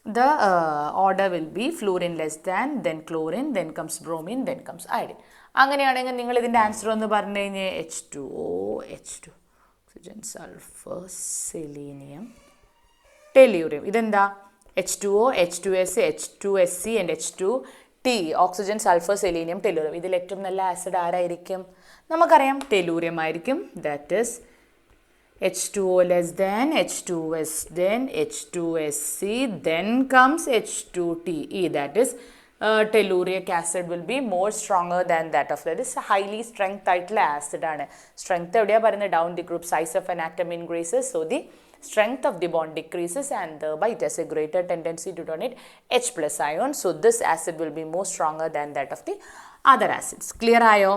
the order will be fluorine less than, then chlorine, then comes bromine, then comes iodine. അങ്ങനെയാണെങ്കിൽ നിങ്ങൾ ഇതിൻ്റെ ആൻസർ ഒന്ന് പറഞ്ഞു കഴിഞ്ഞാൽ H2O, H2, oxygen, sulfur, selenium, tellurium. ഇതെന്താ? H2O, H2S, H2SC and H2T, oxygen, sulphur, selenium, tellurium. ഇതിൽ ഏറ്റവും നല്ല ആസിഡ് ആരായിരിക്കും? നമുക്കറിയാം ടെല്ലൂറിയം ആയിരിക്കും. That is H2O less than, H2S, then H2SC, then comes H2TE. That is telluric acid will be more stronger than that of that is highly strength ആയിട്ടുള്ള acid ആണ്. Strength എവിടെയാണ് പറയുന്നത്? Down the group size of an atom increases, so the strength of the bond decreases and thereby it has a greater tendency to donate H+ ion. So this acid will be more stronger than that of the other acids. Clear ആയോ?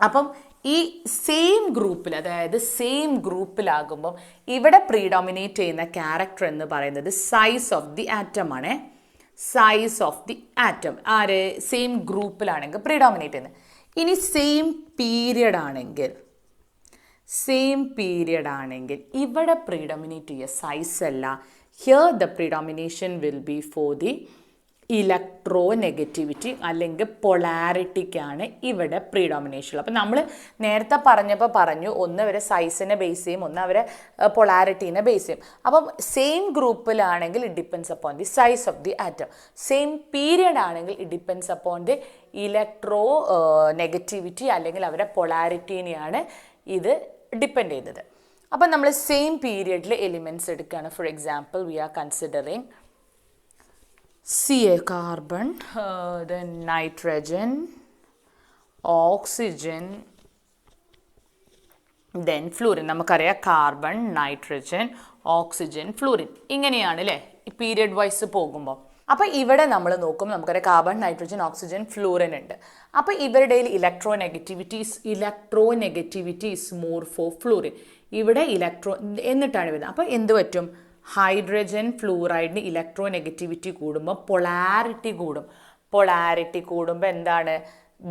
അപ്പം ഈ same ഗ്രൂപ്പിൽ, അതായത് same ഗ്രൂപ്പിലാകുമ്പം ഇവിടെ പ്രീഡോമിനേറ്റ് ചെയ്യുന്ന character എന്ന് പറയുന്നത് size of the atom ആണ്. സൈസ് ഓഫ് ദി ആറ്റം ആര്? സെയിം ഗ്രൂപ്പിലാണെങ്കിൽ പ്രീഡോമിനേറ്റ് ചെയ്യുന്നത്. ഇനി സെയിം പീരിയഡ് ആണെങ്കിൽ ഇവിടെ പ്രീഡോമിനേറ്റ് ചെയ്യുക സൈസ് അല്ല, here the predomination will be for the electronegativity അല്ലെങ്കിൽ പൊളാരിറ്റിക്കാണ് ഇവിടെ പ്രീഡോമിനേഷൻ. അപ്പം നമ്മൾ നേരത്തെ പറഞ്ഞപ്പോൾ പറഞ്ഞു ഒന്ന് അവരെ സൈസിനെ ബേസ് ചെയ്യും, ഒന്ന് അവരെ പൊളാരിറ്റീനെ ബേസ് ചെയ്യും. അപ്പം സെയിം ഗ്രൂപ്പിലാണെങ്കിൽ it depends upon the size of the atom. Same period ആണെങ്കിൽ it depends upon the electronegativity അല്ലെങ്കിൽ അവരെ പൊളാരിറ്റീനെയാണ് ഇത് ഡിപ്പെൻഡ് ചെയ്യുന്നത്. അപ്പം നമ്മൾ സെയിം പീരിയഡിൽ എലിമെൻറ്റ്സ് എടുക്കുകയാണ്. For example we are considering Ca carbon, then nitrogen, oxygen, then fluorine. നമുക്കറിയാം കാർബൺ, നൈട്രജൻ, ഓക്സിജൻ, ഫ്ലൂറിൻ ഇങ്ങനെയാണ് അല്ലേ പീരിയഡ് വൈസ് പോകുമ്പോൾ. അപ്പോൾ ഇവിടെ നമ്മൾ നോക്കുമ്പോൾ നമുക്കറിയാം കാർബൺ, നൈട്രജൻ, ഓക്സിജൻ, ഫ്ലൂറിൻ ഉണ്ട്. അപ്പോൾ ഇവരുടെ electronegativity is more for fluorine. ഇവിടെ എന്നിട്ടാണ് വരുന്നത്. അപ്പോൾ എന്ത് പറ്റും? ഹൈഡ്രജൻ ഫ്ലൂറൈഡിന് ഇലക്ട്രോനെഗറ്റിവിറ്റി കൂടുമ്പോൾ പൊളാരിറ്റി കൂടുമ്പോൾ എന്താണ്?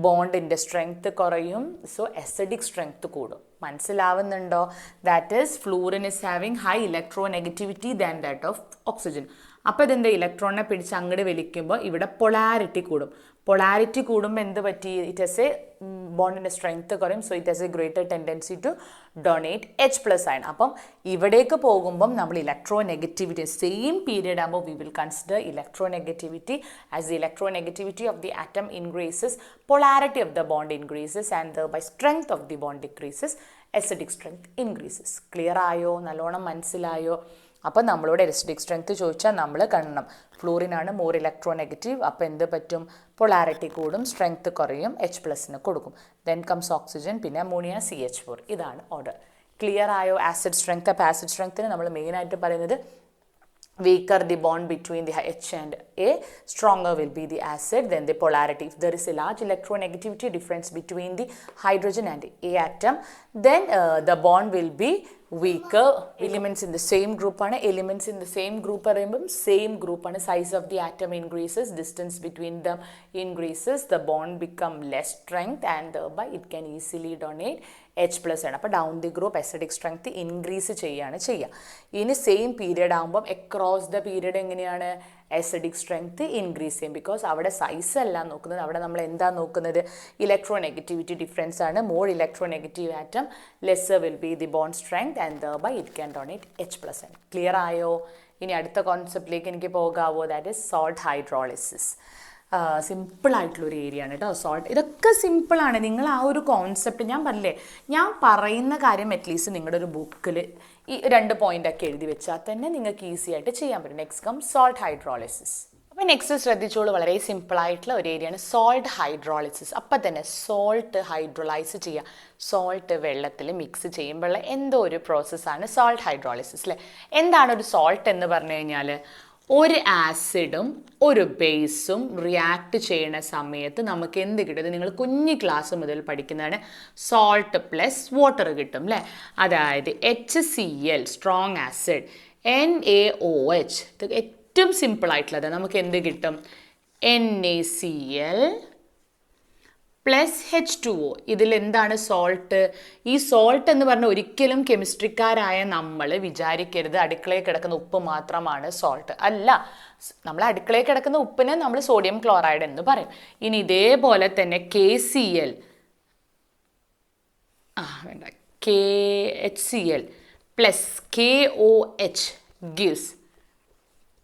ബോണ്ടിൻ്റെ സ്ട്രെങ്ത് കുറയും. സോ എസിഡിക് സ്ട്രെങ്ത് കൂടും. മനസ്സിലാവുന്നുണ്ടോ? That is fluorine is having high electronegativity than that of oxygen. അപ്പോൾ ഇതെന്താ? ഇലക്ട്രോണിനെ പിടിച്ച് അങ്ങോട്ട് വലിക്കുമ്പോൾ ഇവിടെ പൊളാരിറ്റി കൂടുമ്പോൾ എന്ത് പറ്റി? ഇറ്റ് ഹസ് എ ബോണ്ടിൻ്റെ സ്ട്രെങ്ത് കുറയും. So it has a greater tendency to donate H+ ion. അപ്പം ഇവിടേക്ക് പോകുമ്പം നമ്മൾ ഇലക്ട്രോനെഗറ്റിവിറ്റി സെയിം പീരിയഡ് ആകുമ്പോൾ we will consider electronegativity as the electronegativity of the atom increases, polarity of the bond increases and by strength of the bond decreases, acidic strength increases. Clear ആയോ? നല്ലോണം മനസ്സിലായോ? അപ്പോൾ നമ്മളോട് എസിഡിക് സ്ട്രെങ്ത് ചോദിച്ചാൽ നമ്മൾ കാണണം ഫ്ലൂറിനാണ് more electronegative. അപ്പോൾ എന്ത് പറ്റും? പൊളാരിറ്റി കൂടും, സ്ട്രെങ്ത് കുറയും, H+ കൊടുക്കും. ദെൻ കംസ് ഓക്സിജൻ, പിന്നെ അമോണിയ, CH4. ഇതാണ് ഓർഡർ. ക്ലിയർ ആയോ? Acid strength. അപ്പോൾ ആസിഡ് സ്ട്രെങ്ത്തിന് നമ്മൾ മെയിനായിട്ട് പറയുന്നത് weaker the bond between the H and A, stronger will be the acid. Then the polarity, if there is a large electronegativity difference between the hydrogen and A atom, then the bond will be weaker. Elements in the same group ആണ്. Elements in the same group പറയുമ്പം same group ആണ്. Size of the atom increases, distance between them increases, the bond become less strength and thereby it can easily donate H+ ആണ്. അപ്പോൾ down the group acidic strength increase ചെയ്യുക. ഇനി same period ആകുമ്പം across the period എങ്ങനെയാണ്? Acidic strength increase ചെയ്യും. Because അവിടെ size അല്ല നോക്കുന്നത്, അവിടെ നമ്മൾ എന്താ നോക്കുന്നത്? ഇലക്ട്രോനെഗറ്റിവിറ്റി ഡിഫറൻസ് ആണ്. More electronegative atom lesser will be the bond strength and thereby it can donate H+ ആണ്. ക്ലിയർ ആയോ? ഇനി അടുത്ത കോൺസെപ്റ്റിലേക്ക് എനിക്ക് പോകാവോ? That is salt hydrolysis. സിമ്പിളായിട്ടുള്ളൊരു ഏരിയ ആണ് കേട്ടോ സോൾട്ട്. ഇതൊക്കെ സിമ്പിളാണ്. നിങ്ങൾ ആ ഒരു കോൺസെപ്റ്റ് ഞാൻ പറഞ്ഞില്ലേ, ഞാൻ പറയുന്ന കാര്യം അറ്റ്ലീസ്റ്റ് നിങ്ങളുടെ ഒരു ബുക്കിൽ ഈ 2 പോയിൻ്റൊക്കെ എഴുതി വെച്ചാൽ തന്നെ നിങ്ങൾക്ക് ഈസി ആയിട്ട് ചെയ്യാൻ പറ്റും. Next come salt hydrolysis. അപ്പോൾ നെക്സ്റ്റ് ശ്രദ്ധിച്ചോളൂ, വളരെ സിമ്പിളായിട്ടുള്ള ഒരു ഏരിയയാണ് സോൾട്ട് ഹൈഡ്രോളിസിസ്. അപ്പം തന്നെ സോൾട്ട് ഹൈഡ്രോളൈസ് ചെയ്യുക, സോൾട്ട് വെള്ളത്തിൽ മിക്സ് ചെയ്യുമ്പോഴുള്ള എന്തോ ഒരു പ്രോസസ്സാണ് സോൾട്ട് ഹൈഡ്രോളിസിസ് അല്ലേ. എന്താണ് ഒരു സോൾട്ട് എന്ന് പറഞ്ഞു കഴിഞ്ഞാൽ, ഒരു ആസിഡും ഒരു ബേസും റിയാക്ട് ചെയ്യുന്ന സമയത്ത് നമുക്ക് എന്ത് കിട്ടും? നിങ്ങൾ കുഞ്ഞു ക്ലാസ് മുതൽ പഠിക്കുന്നതാണ്. സോൾട്ട് പ്ലസ് വാട്ടർ കിട്ടും അല്ലേ. അതായത് HCl സ്ട്രോങ് ആസിഡ്, NaOH ഇത് ഏറ്റവും സിമ്പിളായിട്ടുള്ളത്. നമുക്ക് എന്ത് കിട്ടും? NaCl plus H2O. ഇതിലെന്താണ് സോൾട്ട്? ഈ സോൾട്ട് എന്ന് പറഞ്ഞാൽ ഒരിക്കലും കെമിസ്ട്രിക്കാരായ നമ്മൾ വിചാരിക്കരുത് അടുക്കളയിൽ കിടക്കുന്ന ഉപ്പ് മാത്രമാണ് സോൾട്ട്. അല്ല, നമ്മൾ അടുക്കളയിൽ കിടക്കുന്ന ഉപ്പിനെ നമ്മൾ സോഡിയം ക്ലോറൈഡ് എന്ന് പറയും. ഇനി ഇതേപോലെ തന്നെ KCl KHCl plus KOH gives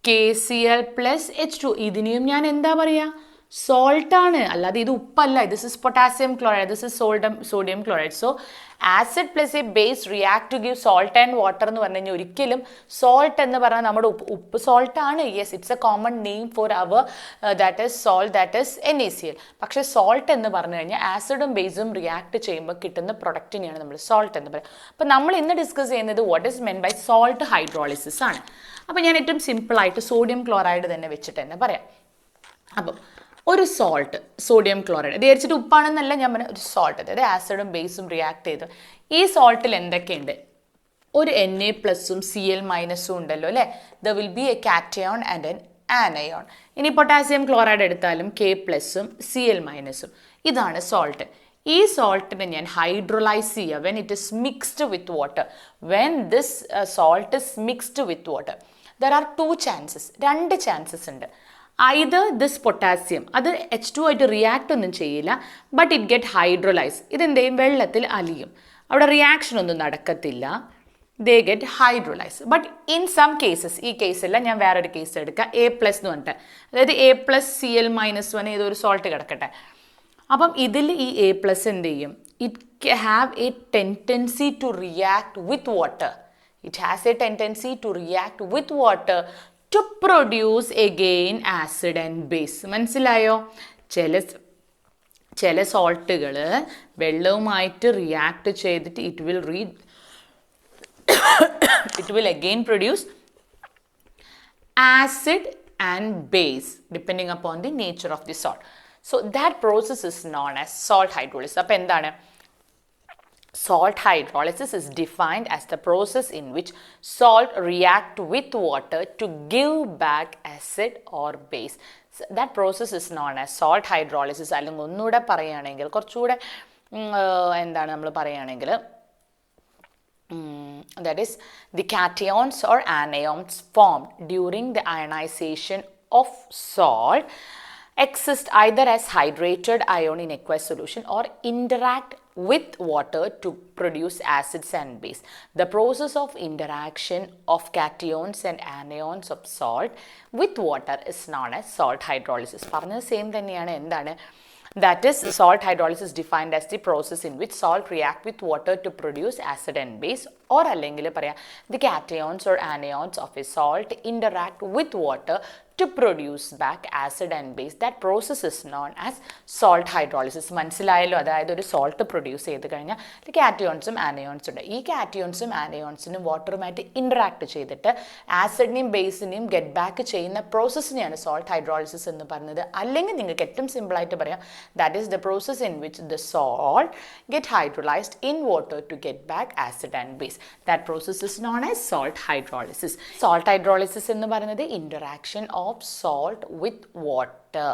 KCl plus H2. ഇതിനെയും ഞാൻ എന്താ പറയുക? സോൾട്ടാണ്, അല്ലാതെ ഇത് ഉപ്പല്ല. This is potassium chloride, this is sodium chloride. So acid plus a base react to give salt and water എന്ന് പറഞ്ഞു കഴിഞ്ഞാൽ ഒരിക്കലും സോൾട്ട് എന്ന് പറഞ്ഞാൽ നമ്മുടെ ഉപ്പ് സോൾട്ടാണ്. Yes, it's a common name for our that is salt, that is NaCl. പക്ഷേ സോൾട്ട് എന്ന് പറഞ്ഞു കഴിഞ്ഞാൽ ആസിഡും ബേസും റിയാക്ട് ചെയ്യുമ്പോൾ കിട്ടുന്ന പ്രൊഡക്റ്റിനെയാണ് നമ്മൾ സോൾട്ട് എന്ന് പറയുക. അപ്പോൾ നമ്മൾ ഇന്ന് ഡിസ്കസ് ചെയ്യുന്നത് what is meant by salt hydrolysis ആണ്. അപ്പോൾ ഞാൻ ഏറ്റവും സിമ്പിളായിട്ട് സോഡിയം ക്ലോറൈഡ് തന്നെ വെച്ചിട്ട് തന്നെ പറയാം. അപ്പം ഒരു സോൾട്ട് സോഡിയം ക്ലോറൈഡ് വിചാരിച്ചിട്ട് ഉപ്പാണെന്നല്ല ഞാൻ പറഞ്ഞ ഒരു സോൾട്ട്, അതായത് ആസിഡും ബേസും റിയാക്ട് ചെയ്ത് ഈ സോൾട്ടിൽ എന്തൊക്കെയുണ്ട്? ഒരു Na+ഉം Cl- ഉണ്ടല്ലോ അല്ലേ. The will be A cation and an anion. ഇനി പൊട്ടാസ്യം ക്ലോറൈഡ് എടുത്താലും K+ഉം Cl-ഉം. ഇതാണ് സോൾട്ട്. ഈ സോൾട്ടിനെ ഞാൻ ഹൈഡ്രോളൈസ് ചെയ്യുക when it is mixed with water. When this salt is mixed with water, there are two chances, രണ്ട് ചാൻസസ് ഉണ്ട്. ഐദർ ദിസ് പൊട്ടാസ്യം അത് H2 ആയിട്ട് റിയാക്ട് ഒന്നും ചെയ്യില്ല, ബട്ട് ഇറ്റ് ഗെറ്റ് ഹൈഡ്രോലൈസ്, ഇതെന്തെയും വെള്ളത്തിൽ അലിയും, അവിടെ റിയാക്ഷൻ ഒന്നും നടക്കത്തില്ല, they get hydrolyse. But in some cases, ഈ കേസല്ല, ഞാൻ വേറൊരു കേസ് എടുക്കാം, A+ എന്ന് പറഞ്ഞിട്ട്, അതായത് A+Cl-1 ഏതൊരു സോൾട്ട് കിടക്കട്ടെ. അപ്പം ഇതിൽ ഈ A+ എന്ത് ചെയ്യും, it have a tendency to react with water, it has a tendency to react with water to produce again acid and base. മനസ്സിലായോ? ചില സോൾട്ടുകൾ വെള്ളവുമായിട്ട് റിയാക്ട് ചെയ്തിട്ട് it will again produce acid and base depending upon the nature of the salt. So that process is known as salt hydrolysis. അപ്പോൾ എന്താണ്? Salt hydrolysis is defined as the process in which salt react with water to give back acid or base. So that process is known as salt hydrolysis. അല്ലെങ്കിൽ ഒന്നുകൂടെ പറയുകയാണെങ്കിൽ, കുറച്ചുകൂടെ എന്താണ് നമ്മൾ പറയുകയാണെങ്കിൽ, that is the cations or anions formed during the ionization of salt exist either as hydrated ion in aqueous solution or interact with water to produce acids and base. The process of interaction of cations and anions of salt with water is known as salt hydrolysis. പറഞ്ഞത് same തന്നെയാണ്. എന്താണ്? That is, salt hydrolysis is defined as the process in which salt react with water to produce acid and base, or അല്ലെങ്കിൽ പറയാം the cations or anions of a salt interact with water to produce back acid and base. That process is known as salt hydrolysis. മനസ്സിലായല്ലോ? അതായത് ഒരു salt produce ചെയ്ത് കഴിഞ്ഞാൽ കാറ്റയോൺസും ആനയോൺസും ഉണ്ട്. ഈ കാറ്റയോൺസും ആനയോൺസിനും വാട്ടറുമായിട്ട് interact ചെയ്തിട്ട് ആസിഡിനെയും ബേസിനെയും ഗെറ്റ് ബാക്ക് ചെയ്യുന്ന പ്രോസസ്സിനെയാണ് സോൾട്ട് ഹൈഡ്രോളിസിസ് എന്ന് പറയുന്നത്. അല്ലെങ്കിൽ നിങ്ങൾക്ക് ഏറ്റവും സിമ്പിളായിട്ട് പറയാം, that is the process in which the salt get hydrolyzed in water to get back acid and base. That process is known as salt hydrolysis. Salt hydrolysis എന്ന് പറയുന്നത് interaction of salt with water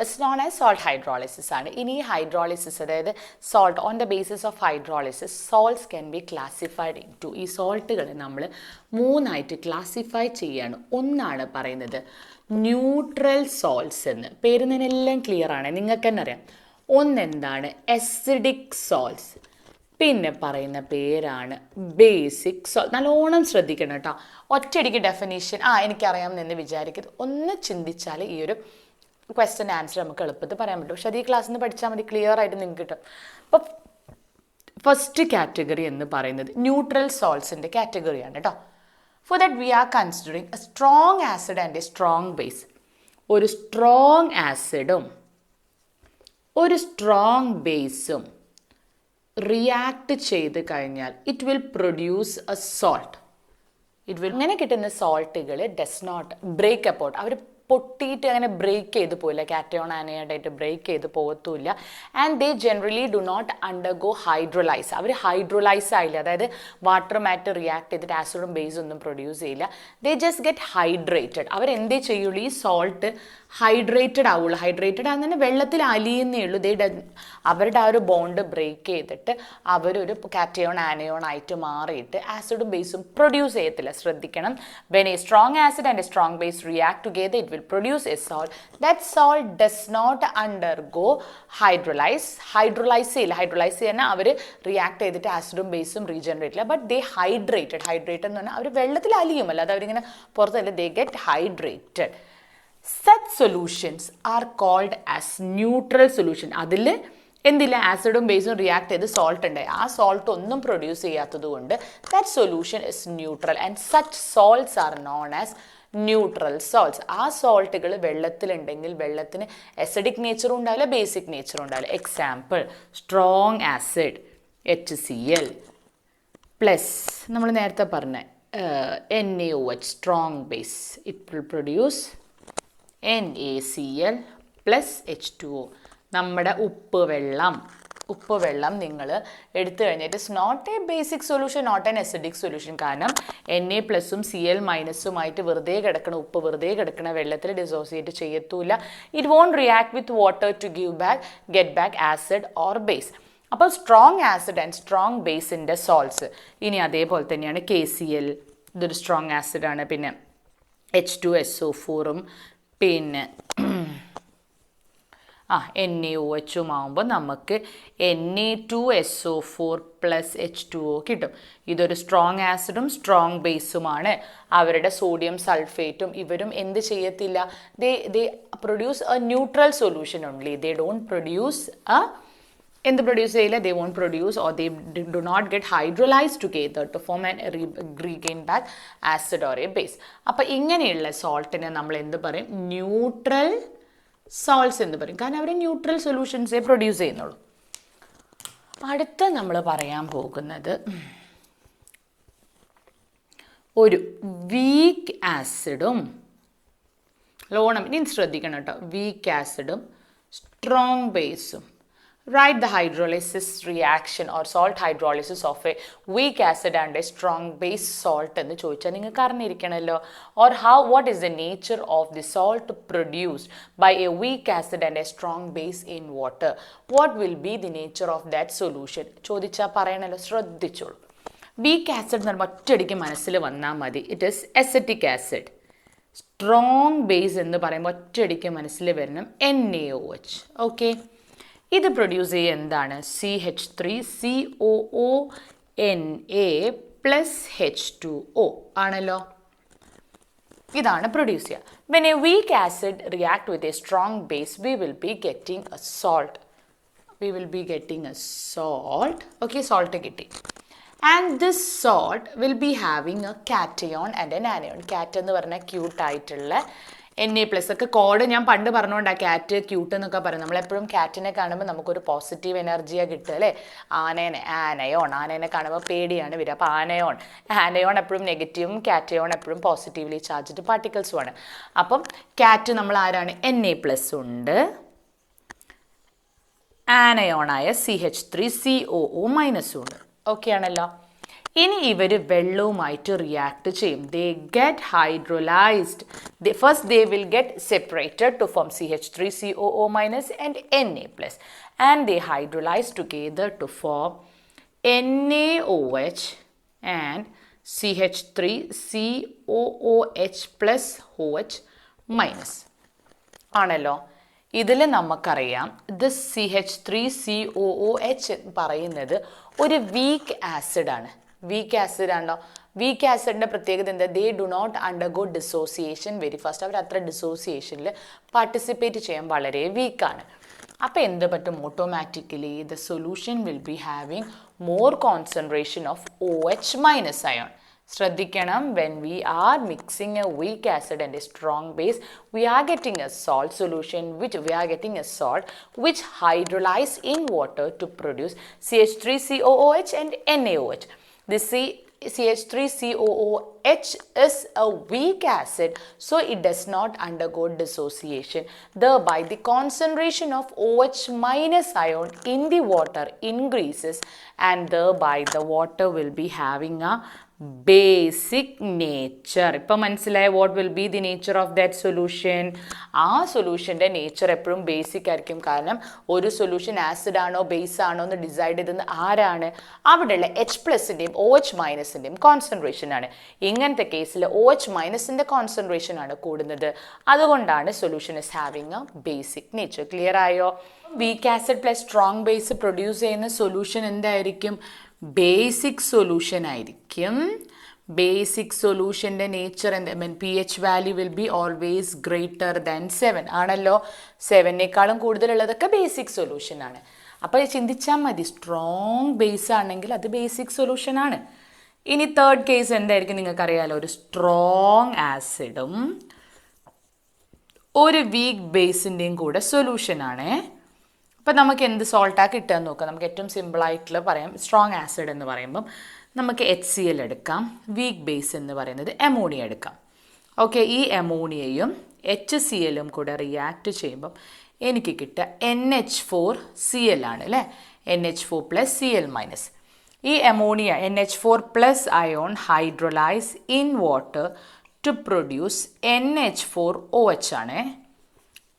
is known as salt hydrolysis ആണ്. ഇനി hydrolysis, അതായത് salt on the basis of hydrolysis salts can be classified into, ഈ സോൾട്ടുകളെ നമ്മൾ മൂന്നായിട്ട് classify ചെയ്യാണ്. ഒന്നാണ് പറയുന്നത് ന്യൂട്രൽ സോൾട്ട്സ് എന്ന്. പേരുന്നതിനെല്ലാം ക്ലിയർ ആണ്, നിങ്ങൾക്ക് തന്നെ അറിയാം. ഒന്നെന്താണ്? Acidic salts. പിന്നെ പറയുന്ന പേരാണ് ബേസിക് സോൾട്ട്. നല്ലോണം ശ്രദ്ധിക്കണം കേട്ടോ. ഒറ്റയടിക്ക് ഡെഫിനേഷൻ എനിക്കറിയാം എന്ന് വിചാരിക്കരുത്. ഒന്ന് ചിന്തിച്ചാൽ ഈ ഒരു ക്വസ്റ്റ്യൻ ആൻസർ നമുക്ക് എളുപ്പത്തിൽ പറയാൻ പറ്റും. പക്ഷെ അത് ഈ ക്ലാസ്സിൽ നിന്ന് പഠിച്ചാൽ മതി, ക്ലിയർ ആയിട്ട് നിങ്ങൾക്ക് കിട്ടും. അപ്പോൾ ഫസ്റ്റ് കാറ്റഗറി എന്ന് പറയുന്നത് ന്യൂട്രൽ സോൾട്ട്സിൻ്റെ കാറ്റഗറിയാണ് കേട്ടോ. For that we are considering a strong acid and a strong base. ഒരു സ്ട്രോങ് ആസിഡും ഒരു സ്ട്രോങ് ബേസും റിയാക്ട് ചെയ്ത് കഴിഞ്ഞാൽ it will produce a salt. അങ്ങനെ കിട്ടുന്ന സോൾട്ടുകൾ ഡസ് നോട്ട് ബ്രേക്ക് അപ്പോട്ട്, അവർ പൊട്ടിയിട്ട് അങ്ങനെ ബ്രേക്ക് ചെയ്ത് പോയില്ല, കാറ്റയോൺ ആനയായിട്ട് ബ്രേക്ക് ചെയ്ത് പോകത്തുമില്ല. And they generally do not undergo hydrolyse. അവർ ഹൈഡ്രോലൈസ് ആയില്ല, അതായത് വാട്ടറുമായിട്ട് റിയാക്ട് ചെയ്തിട്ട് ആസിഡും ബേസും ഒന്നും പ്രൊഡ്യൂസ് ചെയ്യില്ല. They just get hydrated. അവരെന്തേ ചെയ്യുള്ളൂ, ഈ സോൾട്ട് ഹൈഡ്രേറ്റഡ് ആവുള്ളൂ. ഹൈഡ്രേറ്റഡ് ആകുന്നതിന് വെള്ളത്തിൽ അലിയുന്നേ ഉള്ളൂ. അവരുടെ ആ ഒരു ബോണ്ട് ബ്രേക്ക് ചെയ്തിട്ട് അവരൊരു കാറ്റയോൺ ആനയോൺ ആയിട്ട് മാറിയിട്ട് ആസിഡും ബേസും പ്രൊഡ്യൂസ് ചെയ്യത്തില്ല. ശ്രദ്ധിക്കണം, when a strong acid and a strong base react together it will produce a salt. That salt does not undergo hydrolyse. Hydrolyse ചെയ്യില്ല. ഹൈഡ്രോലൈസ് ചെയ്യാൻ അവർ റിയാക്ട് ചെയ്തിട്ട് ആസിഡും ബേസും റീജനറേറ്റ് ഇല്ല. But they hydrated. ഹൈഡ്രേറ്റഡ് എന്ന് പറഞ്ഞാൽ അവർ വെള്ളത്തിൽ അലിയുമല്ല, അത് അവരിങ്ങനെ പുറത്തല്ല. They get hydrated. Such solutions are called as neutral solution. അതിൽ എന്തില്ല, ആസിഡും ബേസും റിയാക്ട് ചെയ്ത് സോൾട്ട് ഉണ്ട്, ആ സോൾട്ട് ഒന്നും പ്രൊഡ്യൂസ് ചെയ്യാത്തത് കൊണ്ട് that solution is neutral. And such salts are known as neutral salts. ആ സോൾട്ടുകൾ വെള്ളത്തിലുണ്ടെങ്കിൽ വെള്ളത്തിന് എസിഡിക് നേച്ചറും ഉണ്ടാവില്ല, ബേസിക് നേച്ചറും ഉണ്ടാവില്ല. Example, strong acid HCl plus നമ്മൾ നേരത്തെ പറഞ്ഞ NaOH strong base, it will produce NaCl plus H2O. നമ്മുടെ ഉപ്പ് വെള്ളം നിങ്ങൾ എടുത്തു കഴിഞ്ഞാൽ it is not a basic solution, not an acidic solution. കാരണം Na പ്ലസും Cl മൈനസുമായിട്ട് വെറുതെ കിടക്കണ ഉപ്പ് വെറുതെ കിടക്കണ വെള്ളത്തിൽ ഡിസോസിയേറ്റ് ചെയ്യത്തൂല. It won't react with water to get back acid or base. അപ്പോൾ സ്ട്രോങ് ആസിഡ് ആൻഡ് സ്ട്രോങ് ബേസിൻ്റെ സോൾട്ട്സ്. ഇനി അതേപോലെ തന്നെയാണ് KCl, ഇതൊരു സ്ട്രോങ് ആസിഡാണ്. പിന്നെ H2SO4 പിന്നെ NaOH ആകുമ്പോൾ നമുക്ക് Na2SO4 പ്ലസ് H2O കിട്ടും. ഇതൊരു സ്ട്രോങ് ആസിഡും സ്ട്രോങ് ബേസുമാണ്. അവരുടെ സോഡിയം സൾഫേറ്റും ഇവരും എന്ത് ചെയ്യത്തില്ല, they produce a neutral solution only. They don't produce എന്ത് പ്രൊഡ്യൂസ് ചെയ്യില്ല, they won't produce or they do not get hydrolyse together to form an regain back acid or a base. അപ്പം ഇങ്ങനെയുള്ള സോൾട്ടിനെ നമ്മൾ എന്ത് പറയും, ന്യൂട്രൽ സോൾട്ട്സ് എന്ന് പറയും. കാരണം അവർ ന്യൂട്രൽ സൊല്യൂഷൻസേ പ്രൊഡ്യൂസ് ചെയ്യുന്നുള്ളൂ. അടുത്ത നമ്മൾ പറയാൻ പോകുന്നത് ഒരു വീക്ക് ആസിഡും ലോണം, ഇനി ശ്രദ്ധിക്കണം കേട്ടോ, വീക്ക് ആസിഡും സ്ട്രോങ് ബേസും. Write the hydrolysis reaction or salt hydrolysis of a weak acid and a strong base salt എന്ന് ചോദിച്ചാൽ നിങ്ങൾക്ക് അറിഞ്ഞിരിക്കണമല്ലോ. Or what is the nature of the salt produced by a weak acid and a strong base in water? What will be the nature of that solution? ചോദിച്ചാൽ പറയണല്ലോ, ശ്രദ്ധിച്ചോളൂ. Weak acid എന്ന് പറയുമ്പോൾ ഒറ്റയടിക്ക് മനസ്സിൽ വന്നാൽ മതി, it is acetic acid. Strong base എന്ന് പറയുമ്പോൾ ഒറ്റയടിക്ക് മനസ്സിൽ വരണം NaOH. ഓക്കെ, ഇത് പ്രൊഡ്യൂസ് ചെയ്യുക എന്താണ്, CH3COONA പ്ലസ് H2O ആണല്ലോ. ഇതാണ് പ്രൊഡ്യൂസ് ചെയ്യുക. When a weak acid react with a strong base we will be getting a salt. Okay, salt കിട്ടി. And this salt will be having a cation and an anion. Cat എന്ന് പറഞ്ഞാൽ ക്യൂട്ടായിട്ടുള്ള Na+ ഒക്കെ code ഞാൻ പണ്ട് പറഞ്ഞുകൊണ്ടാണ് കാറ്റ് cute എന്നൊക്കെ പറയും. നമ്മളെപ്പോഴും കാറ്റിനെ കാണുമ്പോൾ നമുക്കൊരു പോസിറ്റീവ് എനർജിയാണ് കിട്ടുക അല്ലേ. ആനേനെ കാണുമ്പോൾ പേടിയാണ് വരിക. അപ്പോൾ ആനയോൺ എപ്പോഴും നെഗറ്റീവും കാറ്റയോൺ എപ്പോഴും പോസിറ്റീവ്ലി ചാർജ്ഡ് പാർട്ടിക്കിൾസുമാണ്. അപ്പം കാറ്റ് നമ്മൾ ആരാണ്, Na+ ഉണ്ട്, ആനയോണായ CH3COO- ഉണ്ട്. ഓക്കെ ആണല്ലോ. ഇനി ഇവർ വെള്ളവുമായിട്ട് റിയാക്ട് ചെയ്യും. They get hydrolysed. First they will get separated to form CH3COO- and Na+, and they hydrolyze together to form NaOH and CH3COOH plus OH minus ആണല്ലോ. ഇതിൽ നമുക്കറിയാം ഇത് CH3COOH പറയുന്നത് ഒരു വീക്ക് ആസിഡാണ്. വീക്ക് ആസിഡാണല്ലോ. വീക്ക് ആസിഡിൻ്റെ പ്രത്യേകത എന്താ, they do not undergo dissociation very fast. അവർ അത്ര ഡിസോസിയേഷനിൽ പാർട്ടിസിപ്പേറ്റ് ചെയ്യാൻ വളരെ വീക്കാണ്. അപ്പോൾ എന്ത് പറ്റും, automatically the solution will be having more concentration of OH- ion. ശ്രദ്ധിക്കണം, when we are mixing a weak acid and a strong base, we are getting a salt solution, which hydrolyze in water to produce CH3COOH and NaOH. This CH3COOH is a weak acid, so it does not undergo dissociation. Thereby, the concentration of OH- ion in the water increases, and thereby the water will be having a basic nature. ഇപ്പം മനസ്സിലായ what will be the nature of that solution. ആ സൊല്യൂഷൻ്റെ nature എപ്പോഴും basic ആയിരിക്കും. കാരണം ഒരു solution acid ആണോ base ആണോ എന്ന് ഡിസൈഡ് ചെയ്തത് ആരാണ്, അവിടെയുള്ള H+ൻ്റെയും OH- കോൺസെൻട്രേഷൻ ആണ്. ഇങ്ങനത്തെ കേസിൽ OH- കോൺസെൻട്രേഷൻ ആണ് കൂടുന്നത്. അതുകൊണ്ടാണ് solution is having a basic nature. Clear ആയോ? Weak acid plus strong base produce ചെയ്യുന്ന സൊല്യൂഷൻ എന്തായിരിക്കും, ബേസിക് സൊല്യൂഷൻ ആയിരിക്കും. ബേസിക് സൊല്യൂഷൻ്റെ നേച്ചർ എന്താ, pH value will be always greater than 7 ആണല്ലോ. 7-നേക്കാളും കൂടുതലുള്ളതൊക്കെ ബേസിക് സൊല്യൂഷൻ ആണ്. അപ്പോൾ ചിന്തിച്ചാൽ മതി, സ്ട്രോങ് ബേസ് ആണെങ്കിൽ അത് ബേസിക് സൊല്യൂഷൻ ആണ്. ഇനി തേർഡ് കേസ് എന്തായിരിക്കും നിങ്ങൾക്കറിയാലോ, ഒരു സ്ട്രോങ് ആസിഡും ഒരു വീക്ക് ബേസിൻ്റെയും കൂടെ സൊല്യൂഷൻ ആണ്. അപ്പം നമുക്ക് എന്ത് സോൾട്ടാണ് കിട്ടുക എന്ന് നോക്കാം. നമുക്ക് ഏറ്റവും സിമ്പിളായിട്ടുള്ള പറയാം, സ്ട്രോങ് ആസിഡ് എന്ന് പറയുമ്പം നമുക്ക് HCl എടുക്കാം, വീക്ക് ബേസ് എന്ന് പറയുന്നത് അമോണിയ എടുക്കാം. ഓക്കെ, ഈ അമോണിയയും HCl-ഉം കൂടെ റിയാക്ട് ചെയ്യുമ്പം എനിക്ക് കിട്ടുക NH4Cl ആണ് അല്ലേ. NH4 + Cl-. ഈ ammonia NH4+ ion hydrolyse in water to produce NH4OH ആണ്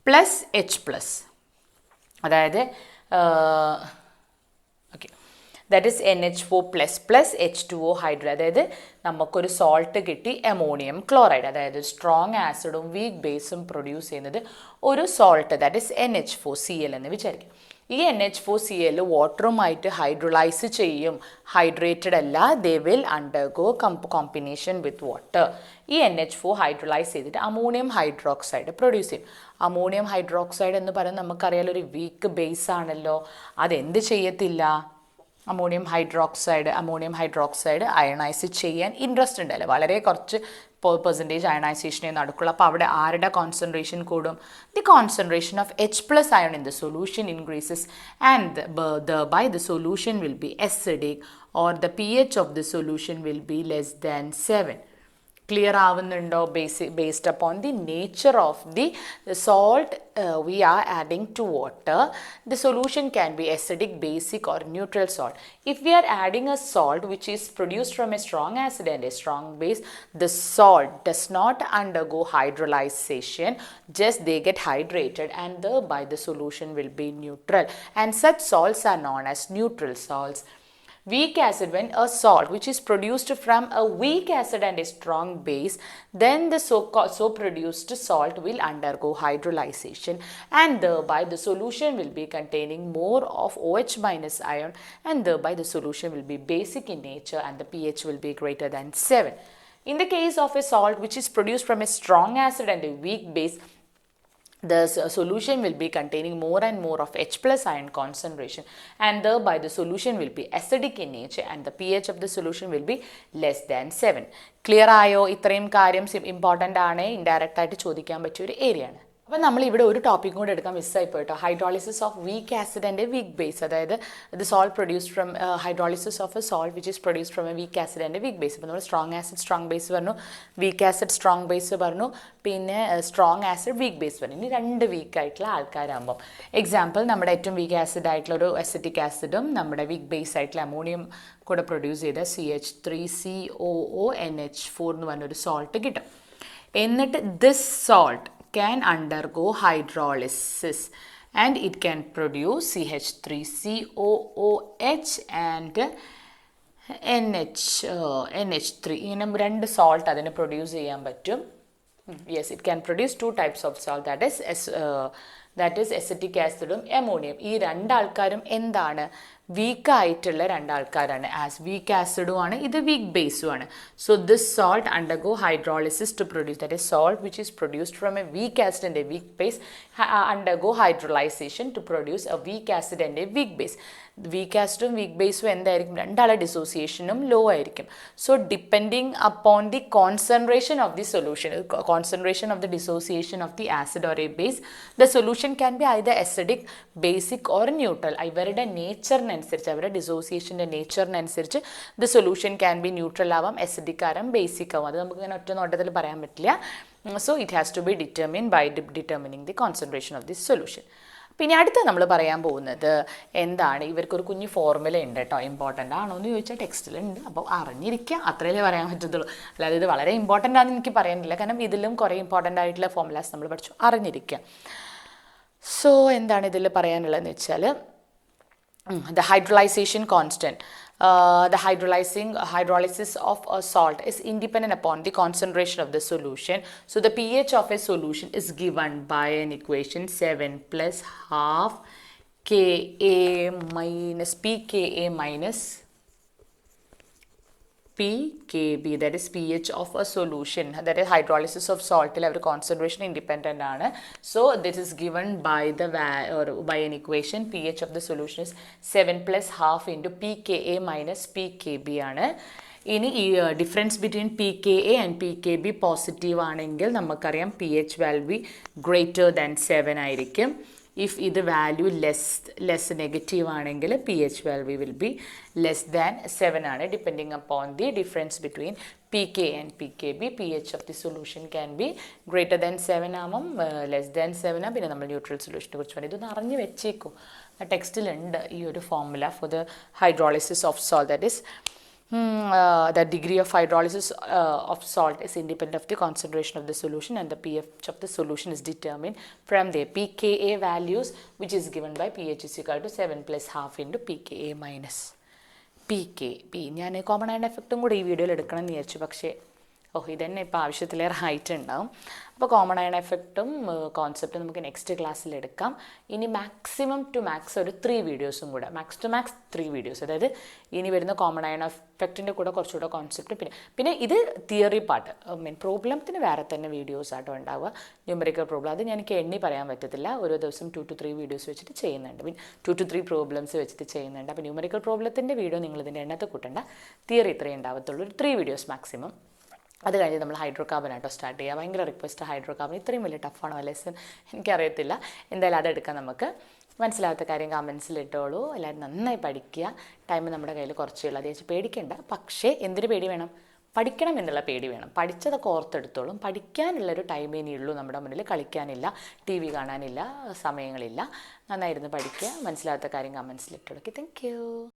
പ്ലസ് H+. അതായത് okay, that is NH4 plus H2O hydro, അതായത് നമുക്കൊരു സോൾട്ട് കിട്ടി അമോണിയം ക്ലോറൈഡ്, അതായത് സ്ട്രോങ് ആസിഡും വീക്ക് ബേസും പ്രൊഡ്യൂസ് ചെയ്യുന്നത് ഒരു സോൾട്ട് ദാറ്റ് ഇസ് NH4Cl എന്ന് വിചാരിക്കും. ഈ NH4Cl വാട്ടറുമായിട്ട് ഹൈഡ്രോളൈസ് ചെയ്യും, ഹൈഡ്രേറ്റഡ് അല്ല, they will undergo combination with water. ഈ NH4 ഹൈഡ്രോളൈസ് ചെയ്തിട്ട് അമോണിയം ഹൈഡ്രോക്സൈഡ് പ്രൊഡ്യൂസ് ചെയ്യും. അമോണിയം ഹൈഡ്രോക്സൈഡ് എന്ന് പറയുന്നത് നമുക്കറിയാലോ ഒരു വീക്ക് ബേസ് ആണല്ലോ, അതെന്ത് ചെയ്യത്തില്ല, അമോണിയം ഹൈഡ്രോക്സൈഡ് അയണൈസ് ചെയ്യാൻ ഇൻട്രസ്റ്റ് ഉണ്ടല്ലോ, വളരെ കുറച്ച് പെർസെൻറ്റേജ് അയണൈസേഷനേ നടക്കുള്ളൂ. അപ്പോൾ അവിടെ ആരുടെ കോൺസെൻട്രേഷൻ കൂടും? The concentration of H+ ion in the solution increases and thereby the solution will be acidic or the pH of the solution will be less than 7. Clear ആവുന്നുണ്ടോ? based upon the nature of the salt we are adding to water, the solution can be acidic, basic or neutral salt. If we are adding a salt which is produced from a strong acid and a strong base, the salt does not undergo hydrolyzation, just they get hydrated and thereby the solution will be neutral, and such salts are known as neutral salts. Weak acid, when a salt which is produced from a weak acid and a strong base, then the so produced salt will undergo hydrolyzation and thereby the solution will be containing more of OH- ion and thereby the solution will be basic in nature and the pH will be greater than 7. In the case of a salt which is produced from a strong acid and a weak base, the solution will be containing more and more of H+ ion concentration and thereby the solution will be acidic in nature and the pH of the solution will be less than 7. Clear ആയോ? ഇത്രയും കാര്യം important ആണ്, indirect ആയിട്ട് ചോദിക്കാൻ പറ്റിയ ഒരു area ആണ്. അപ്പോൾ നമ്മൾ ഇവിടെ ഒരു ടോപ്പിക് കൂടെ എടുക്കാൻ മിസ്സായി പോയിട്ടോ, hydrolysis of weak acid and a weak base, അതായത് the salt produced from hydrolysis of a salt which is produced from a weak acid and a weak base. അപ്പോൾ നമ്മൾ സ്ട്രോങ് ആസിഡ് സ്ട്രോങ് ബേസ് പറഞ്ഞു, weak acid strong base പറഞ്ഞു, പിന്നെ strong acid weak base പറഞ്ഞു. ഇനി രണ്ട് week ആയിട്ടുള്ള ആൾക്കാരാകുമ്പം example നമ്മുടെ ഏറ്റവും വീക്ക് ആസിഡ് ആയിട്ടുള്ള ഒരു അസറ്റിക് ആസിഡും നമ്മുടെ വീക്ക് ബേസ് ആയിട്ടുള്ള അമോണിയം കൂടെ പ്രൊഡ്യൂസ് ചെയ്ത CH3COONH4 എന്ന് പറഞ്ഞൊരു സോൾട്ട് കിട്ടും. എന്നിട്ട് this salt can undergo hydrolysis and it can produce CH3COOH and NH3. ഇങ്ങനെ രണ്ട് സോൾട്ട് അതിന് പ്രൊഡ്യൂസ് ചെയ്യാൻ പറ്റും. Yes, it can produce two types of salt, that is acetic acidum ammonium. ഈ രണ്ടാൾക്കാരും എന്താണ്? വീക്കായിട്ടുള്ള രണ്ടാൾക്കാരാണ്. ആസ് വീക്ക് ആസിഡും ആണ്, ഇത് വീക്ക് ബേസും ആണ്. So this salt undergo hydrolysis to produce, that is salt which is produced from a weak acid and a weak base undergo hydrolysation to produce a weak acid and a weak base. Weak ആസിഡും weak ബേസും എന്തായിരിക്കും? രണ്ടാളെ ഡിസോസിയേഷനും low ആയിരിക്കും. So depending upon the concentration of the solution, concentration of the dissociation of the acid or a base, the solution can be either acidic, basic or neutral. ഇവരുടെ നേച്ചറിനനുസരിച്ച്, അവരുടെ ഡിസോസിയേഷൻ്റെ നേച്ചറിനനുസരിച്ച് the solution can be neutral ആവാം, acidic ആവാം, basic ആവാം. അത് നമുക്ക് ഇങ്ങനെ ഒറ്റ നോട്ടത്തിൽ പറയാൻ പറ്റില്ല. So it has to be determine by determining the concentration of this solution. പിന്നെ അടുത്ത് നമ്മൾ പറയാൻ പോകുന്നത് എന്താണ്? ഇവർക്കൊരു കുഞ്ഞു ഫോർമുല ഉണ്ട് കേട്ടോ. ഇമ്പോർട്ടൻ്റ് ആണോ എന്ന് ചോദിച്ചാൽ ടെക്സ്റ്റിലുണ്ട്, അപ്പോൾ അറിഞ്ഞിരിക്കുക, അത്രയല്ലേ പറയാൻ പറ്റത്തുള്ളൂ. അല്ലാതെ ഇത് വളരെ ഇമ്പോർട്ടൻ്റ് ആണെന്ന് എനിക്ക് പറയാനില്ല, കാരണം ഇതിലും കുറേ ഇമ്പോർട്ടൻ്റ് ആയിട്ടുള്ള ഫോർമുലാസ് നമ്മൾ പഠിച്ചു, അറിഞ്ഞിരിക്കുക. സോ എന്താണ് ഇതിൽ പറയാനുള്ളതെന്ന് വെച്ചാൽ, the hydrolyzation constant, the hydrolysis of a salt is independent upon the concentration of the solution. So the pH of a solution is given by an equation 7 plus half Ka minus pKa minus pKb, that is pH of a solution, that is hydrolysis of salt till our concentration independent aanu. So this is given by the by an equation. pH of the solution is 7 plus half into pKa minus pKb aanu. ഇനി ഈ difference between PKa and PKb positive ആണെങ്കിൽ നമുക്കറിയാം pH value greater than 7 ആയിരിക്കും. If ഇത് value less negative ആണെങ്കിൽ pH value will be less than 7 ആണ്. Depending upon the difference between PK and PKb, pH of the solution can be greater than 7 ആവും, less than 7 ആണ്. പിന്നെ നമ്മൾ neutral സൊല്യൂഷനെ കുറിച്ച് പറയും. ഇതൊന്ന് അറിഞ്ഞ് വെച്ചേക്കും, ടെക്സ്റ്റിലുണ്ട് ഈ ഒരു formula for the hydrolysis of salt. That is the degree of hydrolysis of salt is independent of the concentration of the solution, and the pH of the solution is determined from the pKa values, which is given by pH is equal to 7 plus half into pKa minus. P ഞാൻ common iron എഫക്റ്റും കൂടി ഈ വീഡിയോയിൽ എടുക്കണം എന്ന് വിചാരിച്ചു, പക്ഷേ ഇതന്നെ ഇപ്പോൾ ആവശ്യത്തിലേറെ ഹൈറ്റ് ഉണ്ടാവും. അപ്പോൾ കോമൺ അയൺ എഫക്റ്റും കോൺസെപ്റ്റും നമുക്ക് നെക്സ്റ്റ് ക്ലാസ്സിൽ എടുക്കാം. ഇനി മാക്സിമം ടു മാക്സ് ഒരു 3 വീഡിയോസും കൂടെ, മാക്സ് ടു മാക്സ് 3 വീഡിയോസ്, അതായത് ഇനി വരുന്ന കോമൺ അയൺ എഫക്റ്റിൻ്റെ കൂടെ കുറച്ചുകൂടെ കോൺസെപ്റ്റ്, പിന്നെ ഇത് തിയറി പാർട്ട്, പ്രോബ്ലത്തിന് വേറെ തന്നെ വീഡിയോസ് ആട്ടോ ഉണ്ടാവുക. ന്യൂമറിക്കൽ പ്രോബ്ലം അത് എനിക്ക് എണ്ണി പറയാൻ പറ്റത്തില്ല, ഓരോ ദിവസം 2 to 3 വീഡിയോസ് വെച്ചിട്ട് ചെയ്യുന്നുണ്ട്, 2 to 3 പ്രോബ്ലംസ് വെച്ചിട്ട് ചെയ്യുന്നുണ്ട്. അപ്പോൾ ന്യൂമറിക്കൽ പ്രോബ്ലത്തിൻ്റെ വീഡിയോ നിങ്ങൾ ഇതിൻ്റെ എണ്ണത്തെ കൂട്ടണ്ട, തിയറി ഇത്രയും ഉണ്ടാവത്തുള്ളൂ, ഒരു 3 വീഡിയോസ് മാക്സിമം. അത് കഴിഞ്ഞ് നമ്മൾ ഹൈഡ്രോ കാർബൺ ആട്ടോ സ്റ്റാർട്ട് ചെയ്യുക. ഭയങ്കര റിക്വസ്റ്റ് ഹൈഡ്രോ കാർബൺ, ഇത്രയും വലിയ ടഫാണോ ലെസൺ എനിക്കറിയത്തില്ല. എന്തായാലും അതെടുക്കാം നമുക്ക്. മനസ്സിലാവാത്ത കാര്യം കമൻസിൽ ഇട്ടോളൂ. എല്ലാവരും നന്നായി പഠിക്കുക. ടൈം നമ്മുടെ കയ്യിൽ കുറച്ചേ ഉള്ളൂ, അത് വെച്ച് പേടിക്കേണ്ട. പക്ഷേ എന്തിന് പേടി വേണം? പഠിക്കണം എന്നുള്ള പേടി വേണം. പഠിച്ചതൊക്കെ ഓർത്തെടുത്തോളും. പഠിക്കാനുള്ളൊരു ടൈമേ ഇനിയുള്ളൂ നമ്മുടെ മുന്നിൽ. കളിക്കാനില്ല, TV കാണാനില്ല, സമയങ്ങളില്ല. നന്നായിരുന്നു പഠിക്കുക. മനസ്സിലാവാത്ത കാര്യം കമൻസിൽ ഇട്ടോളൂ. Thank U.